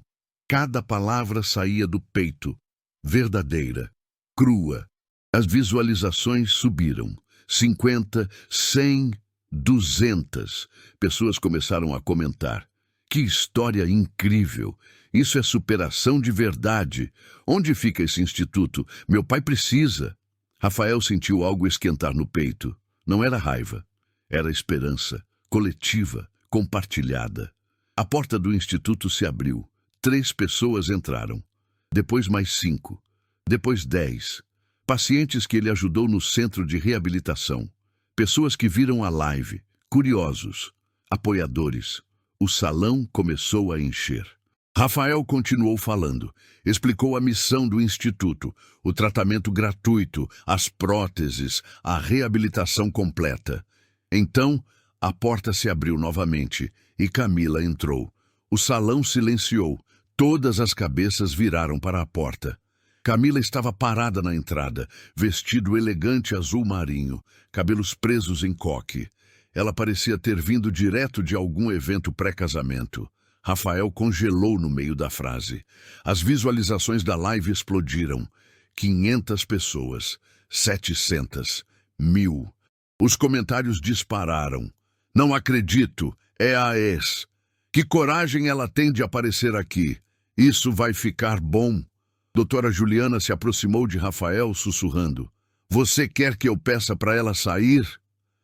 Cada palavra saía do peito, verdadeira, crua. As visualizações subiram. 50, 100, 200. Pessoas começaram a comentar. Que história incrível! Isso é superação de verdade. Onde fica esse instituto? Meu pai precisa. Rafael sentiu algo esquentar no peito. Não era raiva. Era esperança, coletiva, compartilhada. A porta do instituto se abriu. 3 pessoas entraram. Depois mais 5. Depois 10. Pacientes que ele ajudou no centro de reabilitação. Pessoas que viram a live. Curiosos. Apoiadores. O salão começou a encher. Rafael continuou falando. Explicou a missão do instituto, o tratamento gratuito, as próteses, a reabilitação completa. Então, a porta se abriu novamente e Camila entrou. O salão silenciou. Todas as cabeças viraram para a porta. Camila estava parada na entrada, vestido elegante azul marinho, cabelos presos em coque. Ela parecia ter vindo direto de algum evento pré-casamento. Rafael congelou no meio da frase. As visualizações da live explodiram. 500 pessoas, 700, 1000. Os comentários dispararam. Não acredito, é a ex. Que coragem ela tem de aparecer aqui. Isso vai ficar bom. Doutora Juliana se aproximou de Rafael, sussurrando. Você quer que eu peça para ela sair?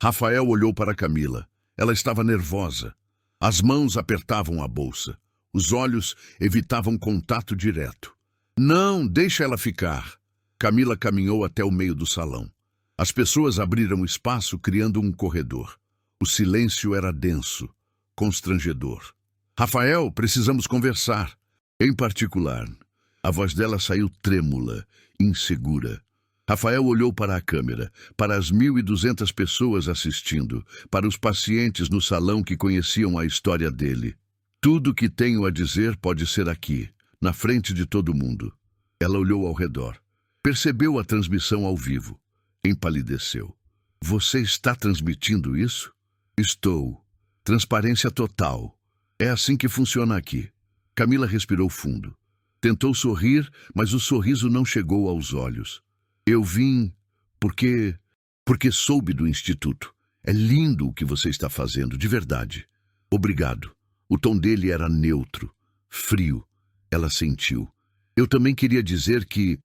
Rafael olhou para Camila. Ela estava nervosa. As mãos apertavam a bolsa. Os olhos evitavam contato direto. Não, deixa ela ficar. Camila caminhou até o meio do salão. As pessoas abriram espaço, criando um corredor. O silêncio era denso, constrangedor. Rafael, precisamos conversar. Em particular, a voz dela saiu trêmula, insegura. Rafael olhou para a câmera, para as 1.200 pessoas assistindo, para os pacientes no salão que conheciam a história dele. Tudo o que tenho a dizer pode ser aqui, na frente de todo mundo. Ela olhou ao redor. Percebeu a transmissão ao vivo. Empalideceu. Você está transmitindo isso? Estou. Transparência total. É assim que funciona aqui. Camila respirou fundo. Tentou sorrir, mas o sorriso não chegou aos olhos. Eu vim porque Porque soube do instituto. É lindo o que você está fazendo, de verdade. Obrigado. O tom dele era neutro, frio. Ela sentiu. Eu também queria dizer que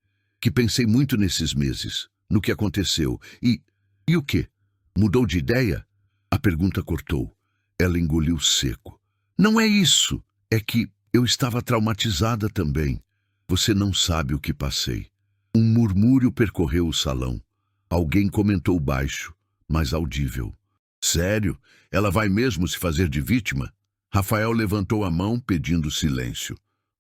pensei muito nesses meses, no que aconteceu. E o quê? Mudou de ideia? A pergunta cortou. Ela engoliu seco. Não é isso. É que eu estava traumatizada também. Você não sabe o que passei. Um murmúrio percorreu o salão. Alguém comentou baixo, mas audível. Sério? Ela vai mesmo se fazer de vítima? Rafael levantou a mão, pedindo silêncio.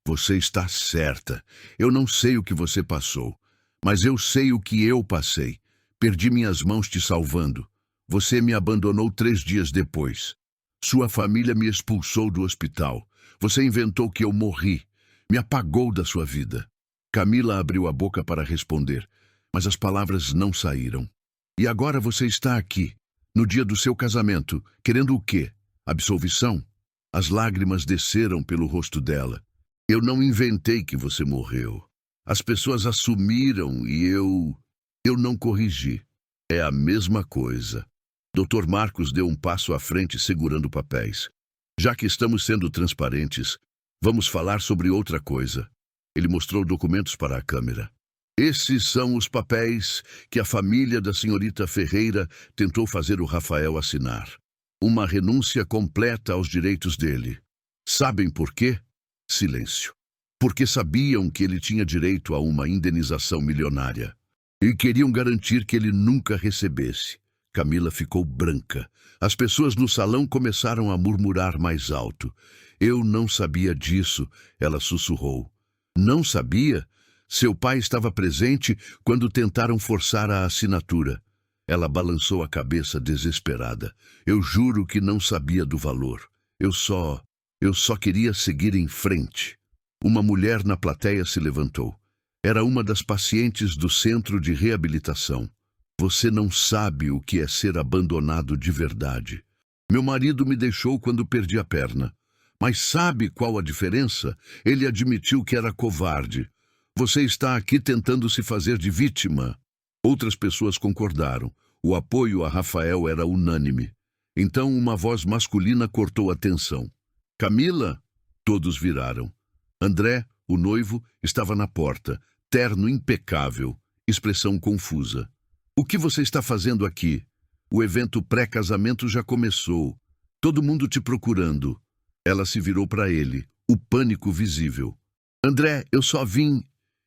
Você está certa. Eu não sei o que você passou, mas eu sei o que eu passei. Perdi minhas mãos te salvando. Você me abandonou 3 dias depois. Sua família me expulsou do hospital. Você inventou que eu morri. Me apagou da sua vida. Camila abriu a boca para responder, mas as palavras não saíram. E agora você está aqui, no dia do seu casamento, querendo o quê? Absolvição? As lágrimas desceram pelo rosto dela. Eu não inventei que você morreu. As pessoas assumiram e eu não corrigi. É a mesma coisa. Dr. Marcos deu um passo à frente segurando papéis. Já que estamos sendo transparentes, vamos falar sobre outra coisa. Ele mostrou documentos para a câmera. Esses são os papéis que a família da senhorita Ferreira tentou fazer o Rafael assinar. Uma renúncia completa aos direitos dele. Sabem por quê? Silêncio. Porque sabiam que ele tinha direito a uma indenização milionária. E queriam garantir que ele nunca recebesse. Camila ficou branca. As pessoas no salão começaram a murmurar mais alto. Eu não sabia disso, ela sussurrou. Não sabia? Seu pai estava presente quando tentaram forçar a assinatura. Ela balançou a cabeça desesperada. Eu juro que não sabia do valor. Eu só queria seguir em frente. Uma mulher na plateia se levantou. Era uma das pacientes do centro de reabilitação. Você não sabe o que é ser abandonado de verdade. Meu marido me deixou quando perdi a perna. Mas sabe qual a diferença? Ele admitiu que era covarde. Você está aqui tentando se fazer de vítima. Outras pessoas concordaram. O apoio a Rafael era unânime. Então uma voz masculina cortou a tensão. Camila? Todos viraram. André, o noivo, estava na porta, terno impecável, expressão confusa. O que você está fazendo aqui? O evento pré-casamento já começou. Todo mundo te procurando. Ela se virou para ele, o pânico visível. André, eu só vim...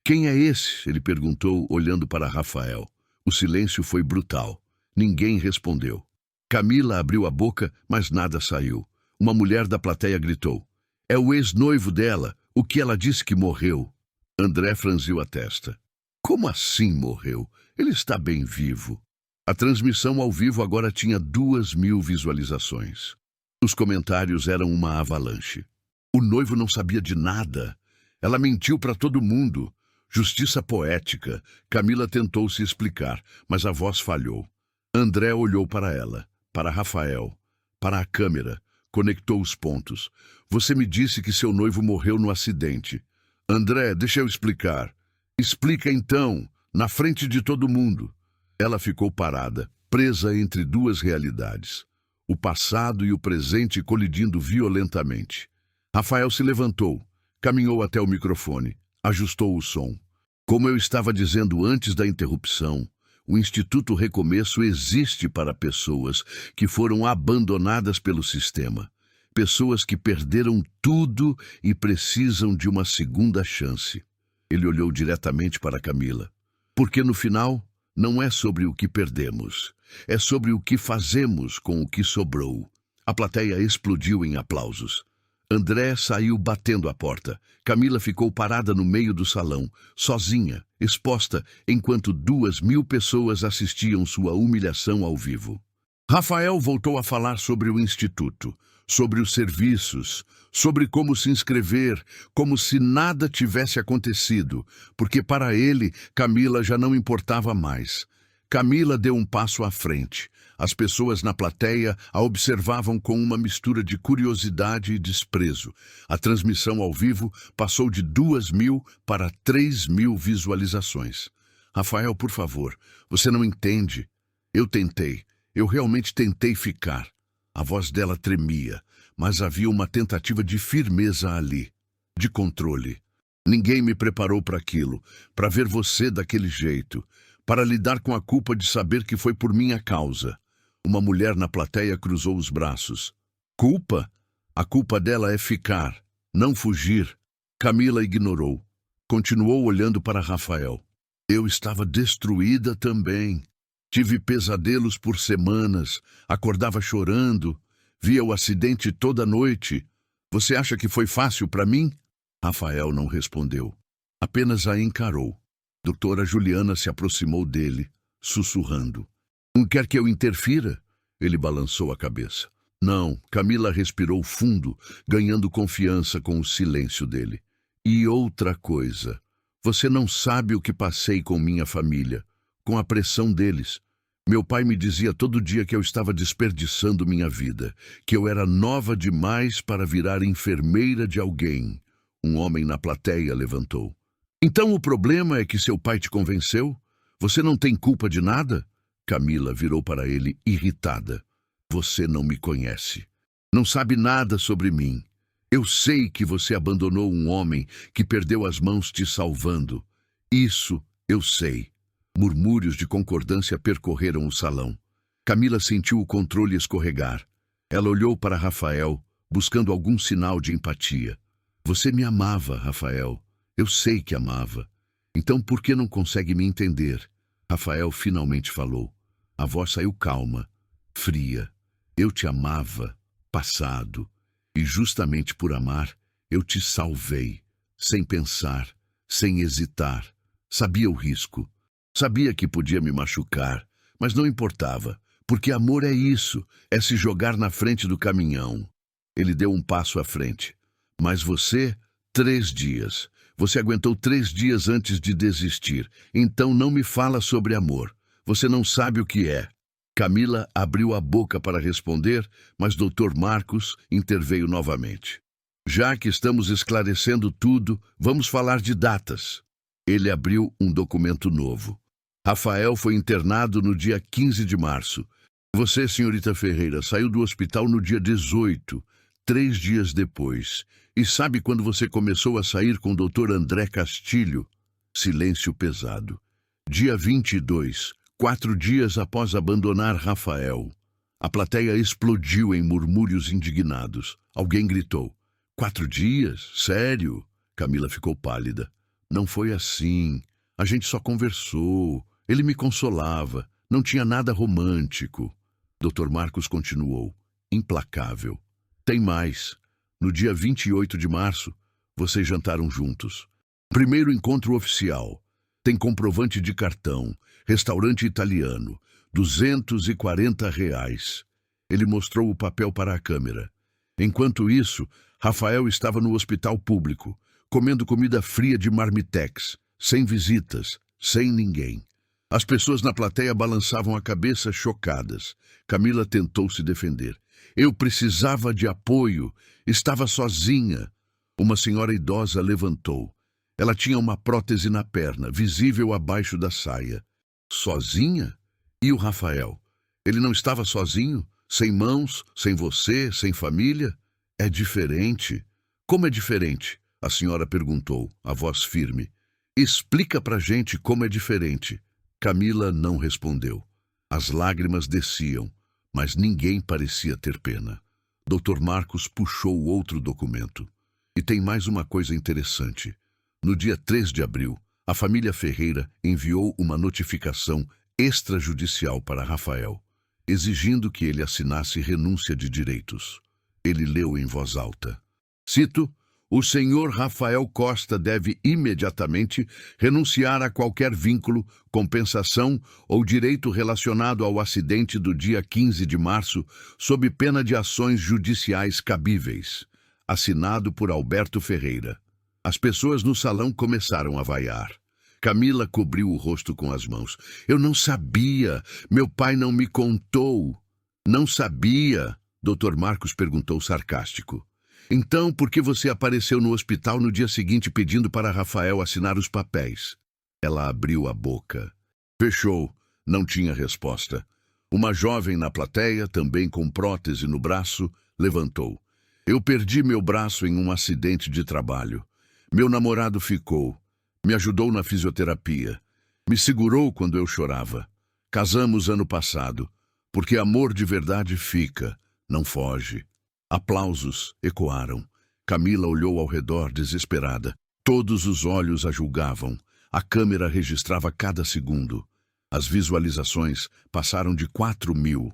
Quem é esse? Ele perguntou, olhando para Rafael. O silêncio foi brutal. Ninguém respondeu. Camila abriu a boca, mas nada saiu. Uma mulher da plateia gritou. É o ex-noivo dela, o que ela disse que morreu. André franziu a testa. Como assim morreu? Ele está bem vivo. A transmissão ao vivo agora tinha 2.000 visualizações. Os comentários eram uma avalanche. O noivo não sabia de nada. Ela mentiu para todo mundo. Justiça poética. Camila tentou se explicar, mas a voz falhou. André olhou para ela, para Rafael, para a câmera, conectou os pontos. Você me disse que seu noivo morreu no acidente. André, deixa eu explicar. Explica então, na frente de todo mundo. Ela ficou parada, presa entre duas realidades. O passado e o presente colidindo violentamente. Rafael se levantou, caminhou até o microfone, ajustou o som. Como eu estava dizendo antes da interrupção, o Instituto Recomeço existe para pessoas que foram abandonadas pelo sistema. Pessoas que perderam tudo e precisam de uma segunda chance. Ele olhou diretamente para Camila. Porque no final, não é sobre o que perdemos. É sobre o que fazemos com o que sobrou. A plateia explodiu em aplausos. André saiu batendo a porta. Camila ficou parada no meio do salão, sozinha, exposta, enquanto 2.000 pessoas assistiam sua humilhação ao vivo. Rafael voltou a falar sobre o Instituto, sobre os serviços, sobre como se inscrever, como se nada tivesse acontecido, porque para ele, Camila já não importava mais. Camila deu um passo à frente. As pessoas na plateia a observavam com uma mistura de curiosidade e desprezo. A transmissão ao vivo passou de 2.000 para 3.000 visualizações. Rafael, por favor, você não entende. Eu tentei. Eu realmente tentei ficar. A voz dela tremia, mas havia uma tentativa de firmeza ali, de controle. Ninguém me preparou para aquilo, para ver você daquele jeito, para lidar com a culpa de saber que foi por minha causa. Uma mulher na plateia cruzou os braços. Culpa? A culpa dela é ficar, não fugir. Camila ignorou. Continuou olhando para Rafael. Eu estava destruída também. Tive pesadelos por semanas, acordava chorando, via o acidente toda noite. Você acha que foi fácil para mim? Rafael não respondeu. Apenas a encarou. Doutora Juliana se aproximou dele, sussurrando. Não quer que eu interfira? Ele balançou a cabeça. Não, Camila respirou fundo, ganhando confiança com o silêncio dele. E outra coisa, você não sabe o que passei com minha família, com a pressão deles. Meu pai me dizia todo dia que eu estava desperdiçando minha vida, que eu era nova demais para virar enfermeira de alguém. Um homem na plateia levantou. Então o problema é que seu pai te convenceu? Você não tem culpa de nada? Camila virou para ele irritada. Você não me conhece. Não sabe nada sobre mim. Eu sei que você abandonou um homem que perdeu as mãos te salvando. Isso eu sei. Murmúrios de concordância percorreram o salão. Camila sentiu o controle escorregar. Ela olhou para Rafael, buscando algum sinal de empatia. Você me amava, Rafael. Eu sei que amava. Então por que não consegue me entender? Rafael finalmente falou. A voz saiu calma, fria. Eu te amava, passado. E justamente por amar, eu te salvei. Sem pensar, sem hesitar. Sabia o risco. Sabia que podia me machucar, mas não importava. Porque amor é isso, é se jogar na frente do caminhão. Ele deu um passo à frente. Mas você, 3 dias. Você aguentou 3 dias antes de desistir. Então não me fala sobre amor. Você não sabe o que é. Camila abriu a boca para responder, mas Dr. Marcos interveio novamente. Já que estamos esclarecendo tudo, vamos falar de datas. Ele abriu um documento novo. Rafael foi internado no dia 15 de março. Você, senhorita Ferreira, saiu do hospital no dia 18, 3 dias depois. E sabe quando você começou a sair com o Dr. André Castilho? Silêncio pesado. Dia 22, 4 dias após abandonar Rafael. A plateia explodiu em murmúrios indignados. Alguém gritou. 4 dias? Sério? Camila ficou pálida. Não foi assim. A gente só conversou. Ele me consolava. Não tinha nada romântico. Dr. Marcos continuou, implacável. Tem mais. No dia 28 de março, vocês jantaram juntos. Primeiro encontro oficial. Tem comprovante de cartão. Restaurante italiano. R$ 240. Ele mostrou o papel para a câmera. Enquanto isso, Rafael estava no hospital público, comendo comida fria de marmitex, sem visitas, sem ninguém. As pessoas na plateia balançavam a cabeça chocadas. Camila tentou se defender. Eu precisava de apoio. Estava sozinha. Uma senhora idosa levantou. Ela tinha uma prótese na perna, visível abaixo da saia. Sozinha? E o Rafael? Ele não estava sozinho? Sem mãos? Sem você? Sem família? É diferente. Como é diferente? A senhora perguntou, a voz firme. Explica pra gente como é diferente. Camila não respondeu. As lágrimas desciam, mas ninguém parecia ter pena. Dr. Marcos puxou outro documento. E tem mais uma coisa interessante. No dia 3 de abril, a família Ferreira enviou uma notificação extrajudicial para Rafael, exigindo que ele assinasse renúncia de direitos. Ele leu em voz alta. Cito: o senhor Rafael Costa deve imediatamente renunciar a qualquer vínculo, compensação ou direito relacionado ao acidente do dia 15 de março, sob pena de ações judiciais cabíveis. Assinado por Alberto Ferreira. As pessoas no salão começaram a vaiar. Camila cobriu o rosto com as mãos. Eu não sabia. Meu pai não me contou. Não sabia? Dr. Marcos perguntou sarcástico. Então, por que você apareceu no hospital no dia seguinte pedindo para Rafael assinar os papéis? Ela abriu a boca. Fechou. Não tinha resposta. Uma jovem na plateia, também com prótese no braço, levantou. Eu perdi meu braço em um acidente de trabalho. Meu namorado ficou. Me ajudou na fisioterapia. Me segurou quando eu chorava. Casamos ano passado, porque amor de verdade fica, não foge. Aplausos ecoaram. Camila olhou ao redor desesperada. Todos os olhos a julgavam. A câmera registrava cada segundo. As visualizações passaram de 4.000.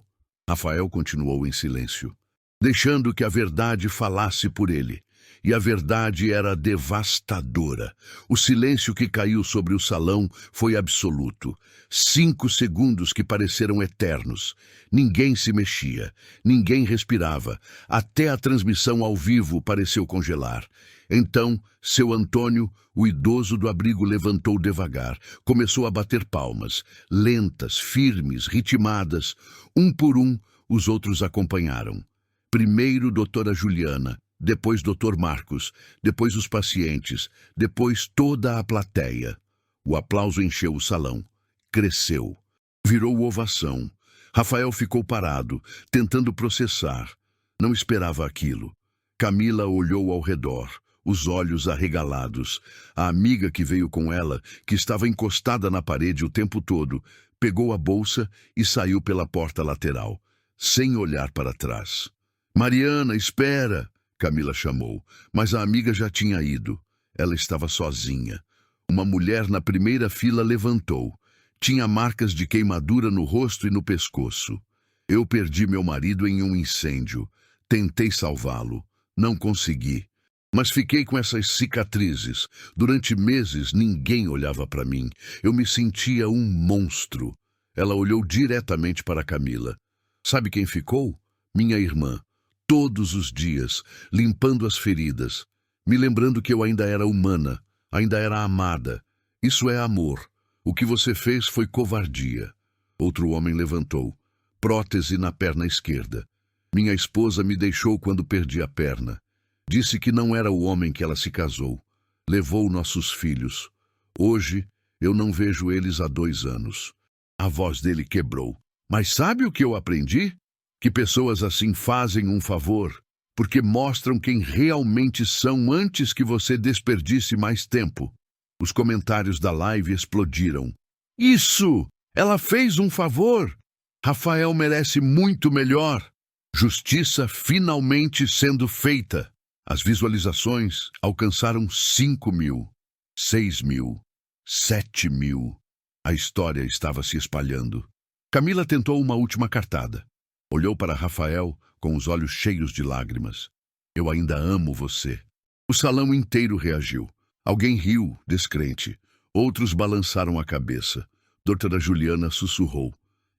Rafael continuou em silêncio, deixando que a verdade falasse por ele. E a verdade era devastadora. O silêncio que caiu sobre o salão foi absoluto. 5 segundos que pareceram eternos. Ninguém se mexia, ninguém respirava. Até a transmissão ao vivo pareceu congelar. Então, seu Antônio, o idoso do abrigo, levantou devagar. Começou a bater palmas, lentas, firmes, ritmadas. Um por um, os outros acompanharam. Primeiro, doutora Juliana, depois doutor Marcos, depois os pacientes, depois toda a plateia. O aplauso encheu o salão. Cresceu. Virou ovação. Rafael ficou parado, tentando processar. Não esperava aquilo. Camila olhou ao redor, os olhos arregalados. A amiga que veio com ela, que estava encostada na parede o tempo todo, pegou a bolsa e saiu pela porta lateral, sem olhar para trás. Mariana, espera! Camila chamou, mas a amiga já tinha ido. Ela estava sozinha. Uma mulher na primeira fila levantou. Tinha marcas de queimadura no rosto e no pescoço. Eu perdi meu marido em um incêndio. Tentei salvá-lo. Não consegui. Mas fiquei com essas cicatrizes. Durante meses ninguém olhava para mim. Eu me sentia um monstro. Ela olhou diretamente para Camila. Sabe quem ficou? Minha irmã. Todos os dias, limpando as feridas, me lembrando que eu ainda era humana, ainda era amada. Isso é amor. O que você fez foi covardia. Outro homem levantou. Prótese na perna esquerda. Minha esposa me deixou quando perdi a perna. Disse que não era o homem que ela se casou. Levou nossos filhos. Hoje, eu não vejo eles há 2 anos. A voz dele quebrou. Mas sabe o que eu aprendi? Que pessoas assim fazem um favor, porque mostram quem realmente são antes que você desperdice mais tempo. Os comentários da live explodiram. Isso! Ela fez um favor! Rafael merece muito melhor! Justiça finalmente sendo feita. As visualizações alcançaram 5.000, 6.000, 7.000. A história estava se espalhando. Camila tentou uma última cartada. Olhou para Rafael com os olhos cheios de lágrimas. Eu ainda amo você. O salão inteiro reagiu. Alguém riu, descrente. Outros balançaram a cabeça. Doutora Juliana sussurrou.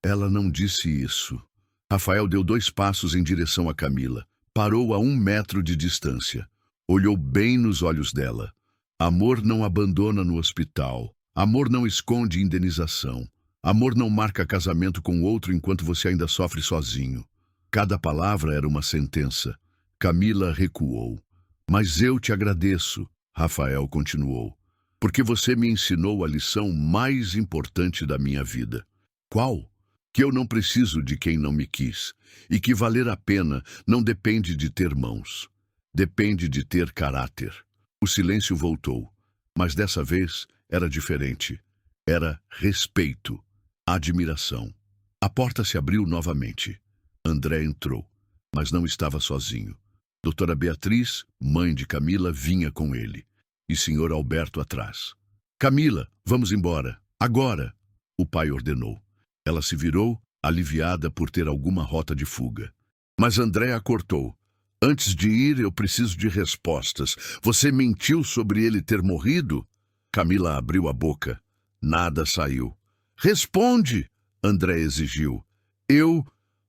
Ela não disse isso. Rafael deu 2 passos em direção a Camila. Parou a 1 metro de distância. Olhou bem nos olhos dela. Amor não abandona no hospital. Amor não esconde indenização. Amor não marca casamento com outro enquanto você ainda sofre sozinho. Cada palavra era uma sentença. Camila recuou. Mas eu te agradeço, Rafael continuou, porque você me ensinou a lição mais importante da minha vida. Qual? Que eu não preciso de quem não me quis, e que valer a pena não depende de ter mãos. Depende de ter caráter. O silêncio voltou, mas dessa vez era diferente. Era respeito. Admiração. A porta se abriu novamente. André entrou, mas não estava sozinho. Doutora Beatriz, mãe de Camila, vinha com ele. E Sr. Alberto atrás. Camila, vamos embora. Agora! O pai ordenou. Ela se virou, aliviada por ter alguma rota de fuga. Mas André a cortou. Antes de ir, eu preciso de respostas. Você mentiu sobre ele ter morrido? Camila abriu a boca. Nada saiu. Responde, André exigiu.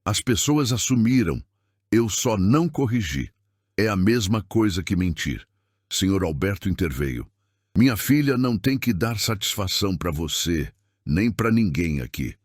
As pessoas assumiram. Eu só não corrigi. É a mesma coisa que mentir. Sr. Alberto interveio. Minha filha não tem que dar satisfação para você, nem para ninguém aqui.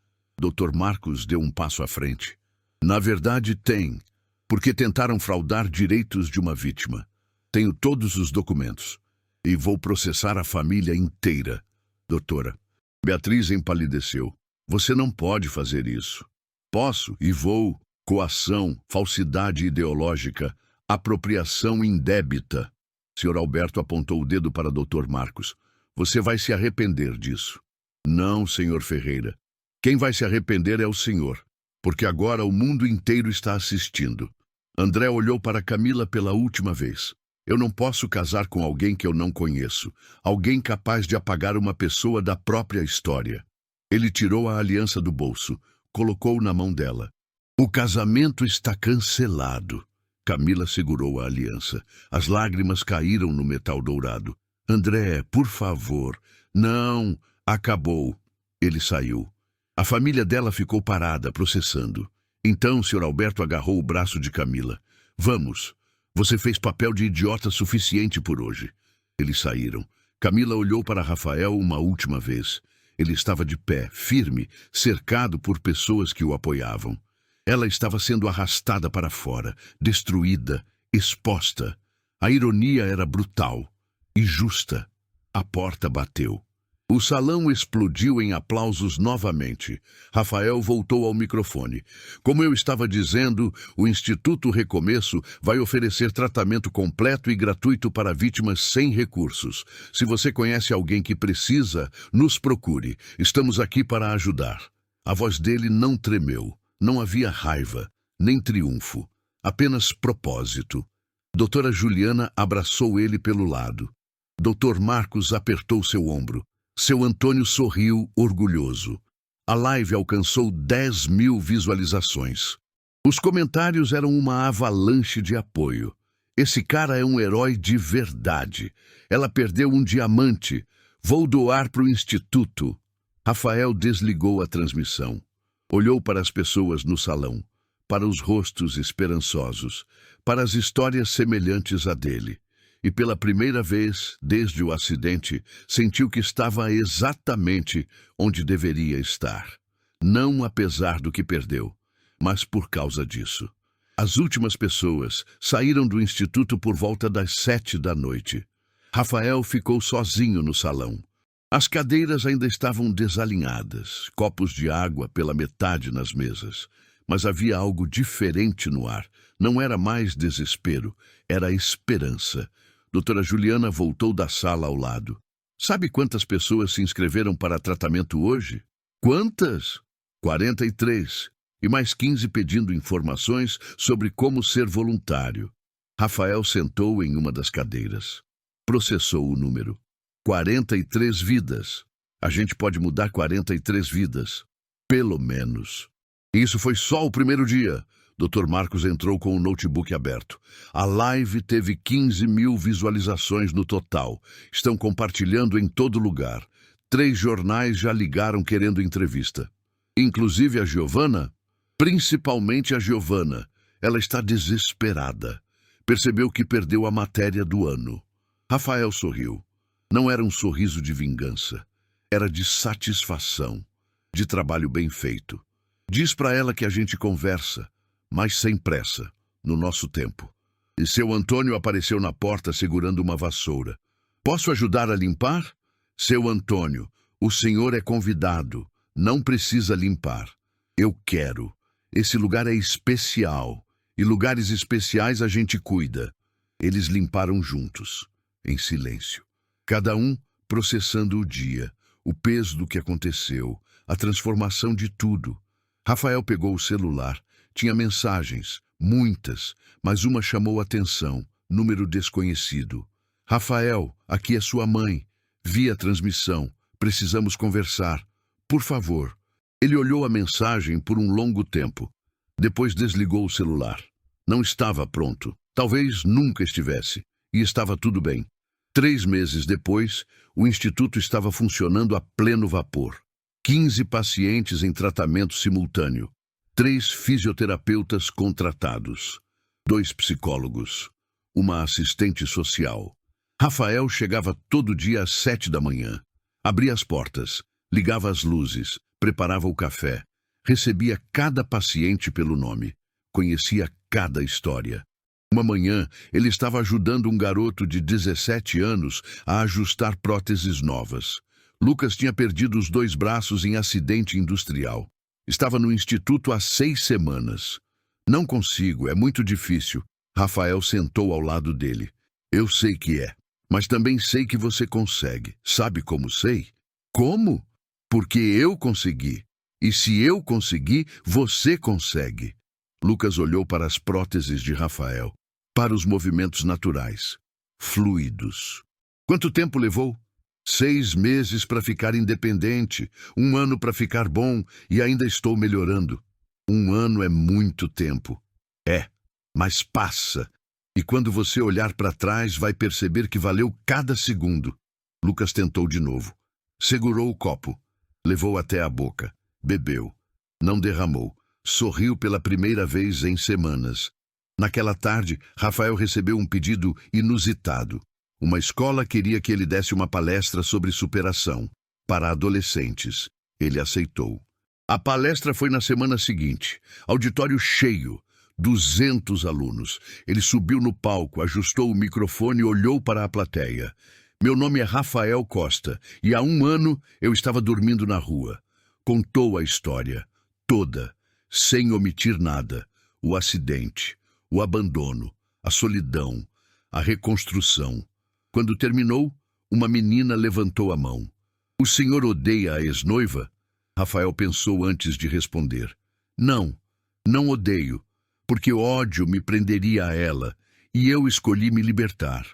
Dr. Marcos deu um passo à frente. Na verdade tem, porque tentaram fraudar direitos de uma vítima. Tenho todos os documentos. E vou processar a família inteira. Doutora. Beatriz empalideceu. Você não pode fazer isso. Posso e vou. Coação, falsidade ideológica, apropriação indébita. Sr. Alberto apontou o dedo para Dr. Marcos. Você vai se arrepender disso. Não, Sr. Ferreira. Quem vai se arrepender é o senhor, porque agora o mundo inteiro está assistindo. André olhou para Camila pela última vez. Eu não posso casar com alguém que eu não conheço, alguém capaz de apagar uma pessoa da própria história. Ele tirou a aliança do bolso, colocou na mão dela. O casamento está cancelado. Camila segurou a aliança. As lágrimas caíram no metal dourado. André, por favor. Não, acabou. Ele saiu. A família dela ficou parada, processando. Então, Sr. Alberto agarrou o braço de Camila. Vamos. Você fez papel de idiota suficiente por hoje. Eles saíram. Camila olhou para Rafael uma última vez. Ele estava de pé, firme, cercado por pessoas que o apoiavam. Ela estava sendo arrastada para fora, destruída, exposta. A ironia era brutal e justa. A porta bateu. O salão explodiu em aplausos novamente. Rafael voltou ao microfone. Como eu estava dizendo, o Instituto Recomeço vai oferecer tratamento completo e gratuito para vítimas sem recursos. Se você conhece alguém que precisa, nos procure. Estamos aqui para ajudar. A voz dele não tremeu. Não havia raiva, nem triunfo. Apenas propósito. Doutora Juliana abraçou ele pelo lado. Dr. Marcos apertou seu ombro. Seu Antônio sorriu, orgulhoso. A live alcançou 10.000 visualizações. Os comentários eram uma avalanche de apoio. Esse cara é um herói de verdade. Ela perdeu um diamante. Vou doar para o Instituto. Rafael desligou a transmissão. Olhou para as pessoas no salão, para os rostos esperançosos, para as histórias semelhantes à dele. E pela primeira vez, desde o acidente, sentiu que estava exatamente onde deveria estar. Não apesar do que perdeu, mas por causa disso. As últimas pessoas saíram do instituto por volta das 7 da noite. Rafael ficou sozinho no salão. As cadeiras ainda estavam desalinhadas, copos de água pela metade nas mesas. Mas havia algo diferente no ar. Não era mais desespero, era esperança. Doutora Juliana voltou da sala ao lado. Sabe quantas pessoas se inscreveram para tratamento hoje? Quantas? 43. E mais 15 pedindo informações sobre como ser voluntário. Rafael sentou em uma das cadeiras. Processou o número. 43 vidas. A gente pode mudar 43 vidas. Pelo menos. Isso foi só o primeiro dia. Dr. Marcos entrou com o notebook aberto. A live teve 15.000 visualizações no total. Estão compartilhando em todo lugar. 3 jornais já ligaram querendo entrevista. Inclusive a Giovana. Principalmente a Giovana. Ela está desesperada. Percebeu que perdeu a matéria do ano. Rafael sorriu. Não era um sorriso de vingança. Era de satisfação, de trabalho bem feito. Diz para ela que a gente conversa, mas sem pressa, no nosso tempo. E seu Antônio apareceu na porta segurando uma vassoura. Posso ajudar a limpar? Seu Antônio, o senhor é convidado. Não precisa limpar. Eu quero. Esse lugar é especial. E lugares especiais a gente cuida. Eles limparam juntos, em silêncio. Cada um processando o dia, o peso do que aconteceu, a transformação de tudo. Rafael pegou o celular. Tinha mensagens, muitas, mas uma chamou atenção, número desconhecido. Rafael, aqui é sua mãe. Vi a transmissão. Precisamos conversar. Por favor. Ele olhou a mensagem por um longo tempo. Depois desligou o celular. Não estava pronto. Talvez nunca estivesse. E estava tudo bem. 3 meses depois, o instituto estava funcionando a pleno vapor. 15 pacientes em tratamento simultâneo. 3 fisioterapeutas contratados. 2 psicólogos. Uma assistente social. Rafael chegava todo dia às 7 da manhã. Abria as portas, ligava as luzes, preparava o café. Recebia cada paciente pelo nome. Conhecia cada história. Uma manhã, ele estava ajudando um garoto de 17 anos a ajustar próteses novas. Lucas tinha perdido os 2 braços em acidente industrial. Estava no instituto há 6 semanas. Não consigo, é muito difícil. Rafael sentou ao lado dele. Eu sei que é, mas também sei que você consegue. Sabe como sei? Como? Porque eu consegui. E se eu conseguir, você consegue. Lucas olhou para as próteses de Rafael, para os movimentos naturais, fluidos. Quanto tempo levou? 6 meses para ficar independente, 1 ano para ficar bom e ainda estou melhorando. 1 ano é muito tempo. É, mas passa. E quando você olhar para trás, vai perceber que valeu cada segundo. Lucas tentou de novo. Segurou o copo. Levou até a boca. Bebeu. Não derramou. Sorriu pela primeira vez em semanas. Naquela tarde, Rafael recebeu um pedido inusitado. Uma escola queria que ele desse uma palestra sobre superação, para adolescentes. Ele aceitou. A palestra foi na semana seguinte. Auditório cheio. 200 alunos. Ele subiu no palco, ajustou o microfone e olhou para a plateia. Meu nome é Rafael Costa, e há 1 ano eu estava dormindo na rua. Contou a história, toda, sem omitir nada. O acidente, o abandono, a solidão, a reconstrução. Quando terminou, uma menina levantou a mão. O senhor odeia a ex-noiva? Rafael pensou antes de responder. Não, não odeio, porque ódio me prenderia a ela, e eu escolhi me libertar.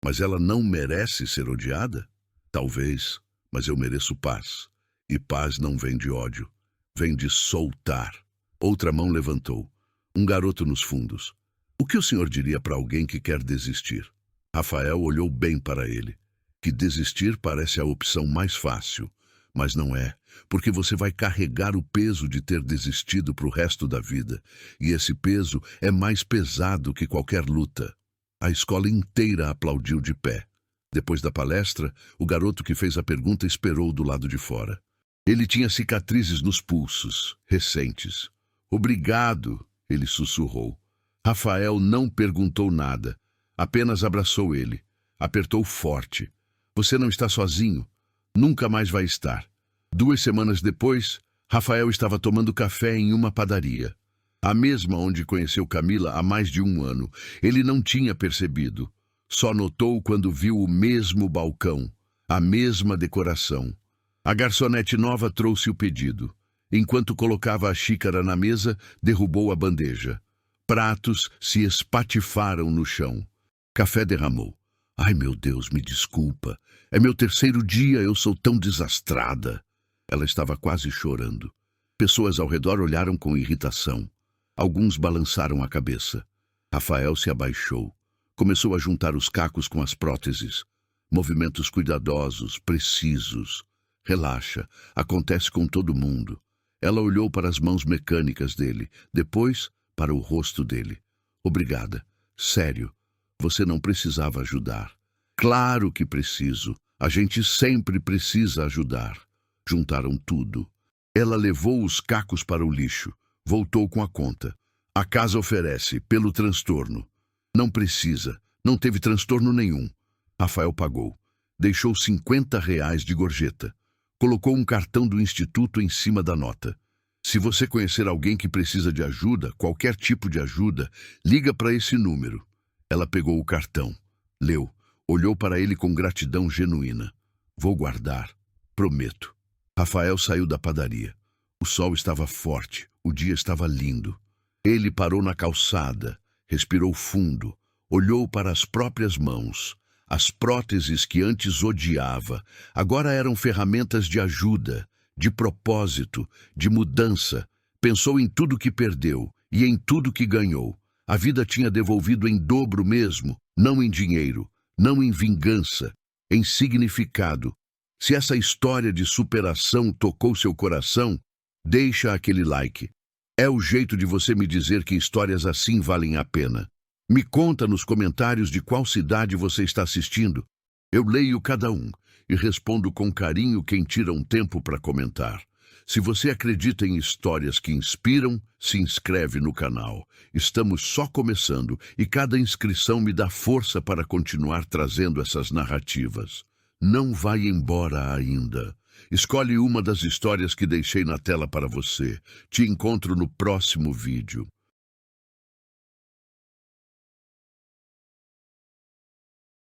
Mas ela não merece ser odiada? Talvez, mas eu mereço paz. E paz não vem de ódio, vem de soltar. Outra mão levantou. Um garoto nos fundos. O que o senhor diria para alguém que quer desistir? Rafael olhou bem para ele. Que desistir parece a opção mais fácil, mas não é, porque você vai carregar o peso de ter desistido para o resto da vida, e esse peso é mais pesado que qualquer luta. A escola inteira aplaudiu de pé. Depois da palestra, o garoto que fez a pergunta esperou do lado de fora. Ele tinha cicatrizes nos pulsos, recentes. Obrigado, ele sussurrou. Rafael não perguntou nada, apenas abraçou ele. Apertou forte. Você não está sozinho. Nunca mais vai estar. 2 semanas depois, Rafael estava tomando café em uma padaria. A mesma onde conheceu Camila há mais de 1 ano. Ele não tinha percebido. Só notou quando viu o mesmo balcão, a mesma decoração. A garçonete nova trouxe o pedido. Enquanto colocava a xícara na mesa, derrubou a bandeja. Pratos se espatifaram no chão. Café derramou. Ai, meu Deus, me desculpa. É meu 3º dia, eu sou tão desastrada. Ela estava quase chorando. Pessoas ao redor olharam com irritação. Alguns balançaram a cabeça. Rafael se abaixou. Começou a juntar os cacos com as próteses. Movimentos cuidadosos, precisos. Relaxa, acontece com todo mundo. Ela olhou para as mãos mecânicas dele, depois para o rosto dele. Obrigada. Sério, você não precisava ajudar. Claro que preciso. A gente sempre precisa ajudar. Juntaram tudo. Ela levou os cacos para o lixo. Voltou com a conta. A casa oferece, pelo transtorno. Não precisa. Não teve transtorno nenhum. Rafael pagou. Deixou R$ 50 de gorjeta. Colocou um cartão do instituto em cima da nota. Se você conhecer alguém que precisa de ajuda, qualquer tipo de ajuda, liga para esse número. Ela pegou o cartão. Leu. Olhou para ele com gratidão genuína. Vou guardar. Prometo. Rafael saiu da padaria. O sol estava forte. O dia estava lindo. Ele parou na calçada. Respirou fundo. Olhou para as próprias mãos. As próteses que antes odiava, agora eram ferramentas de ajuda, de propósito, de mudança. Pensou em tudo que perdeu e em tudo que ganhou. A vida tinha devolvido em dobro mesmo, não em dinheiro, não em vingança, em significado. Se essa história de superação tocou seu coração, deixa aquele like. É o jeito de você me dizer que histórias assim valem a pena. Me conta nos comentários de qual cidade você está assistindo. Eu leio cada um e respondo com carinho quem tira um tempo para comentar. Se você acredita em histórias que inspiram, se inscreve no canal. Estamos só começando e cada inscrição me dá força para continuar trazendo essas narrativas. Não vai embora ainda. Escolhe uma das histórias que deixei na tela para você. Te encontro no próximo vídeo.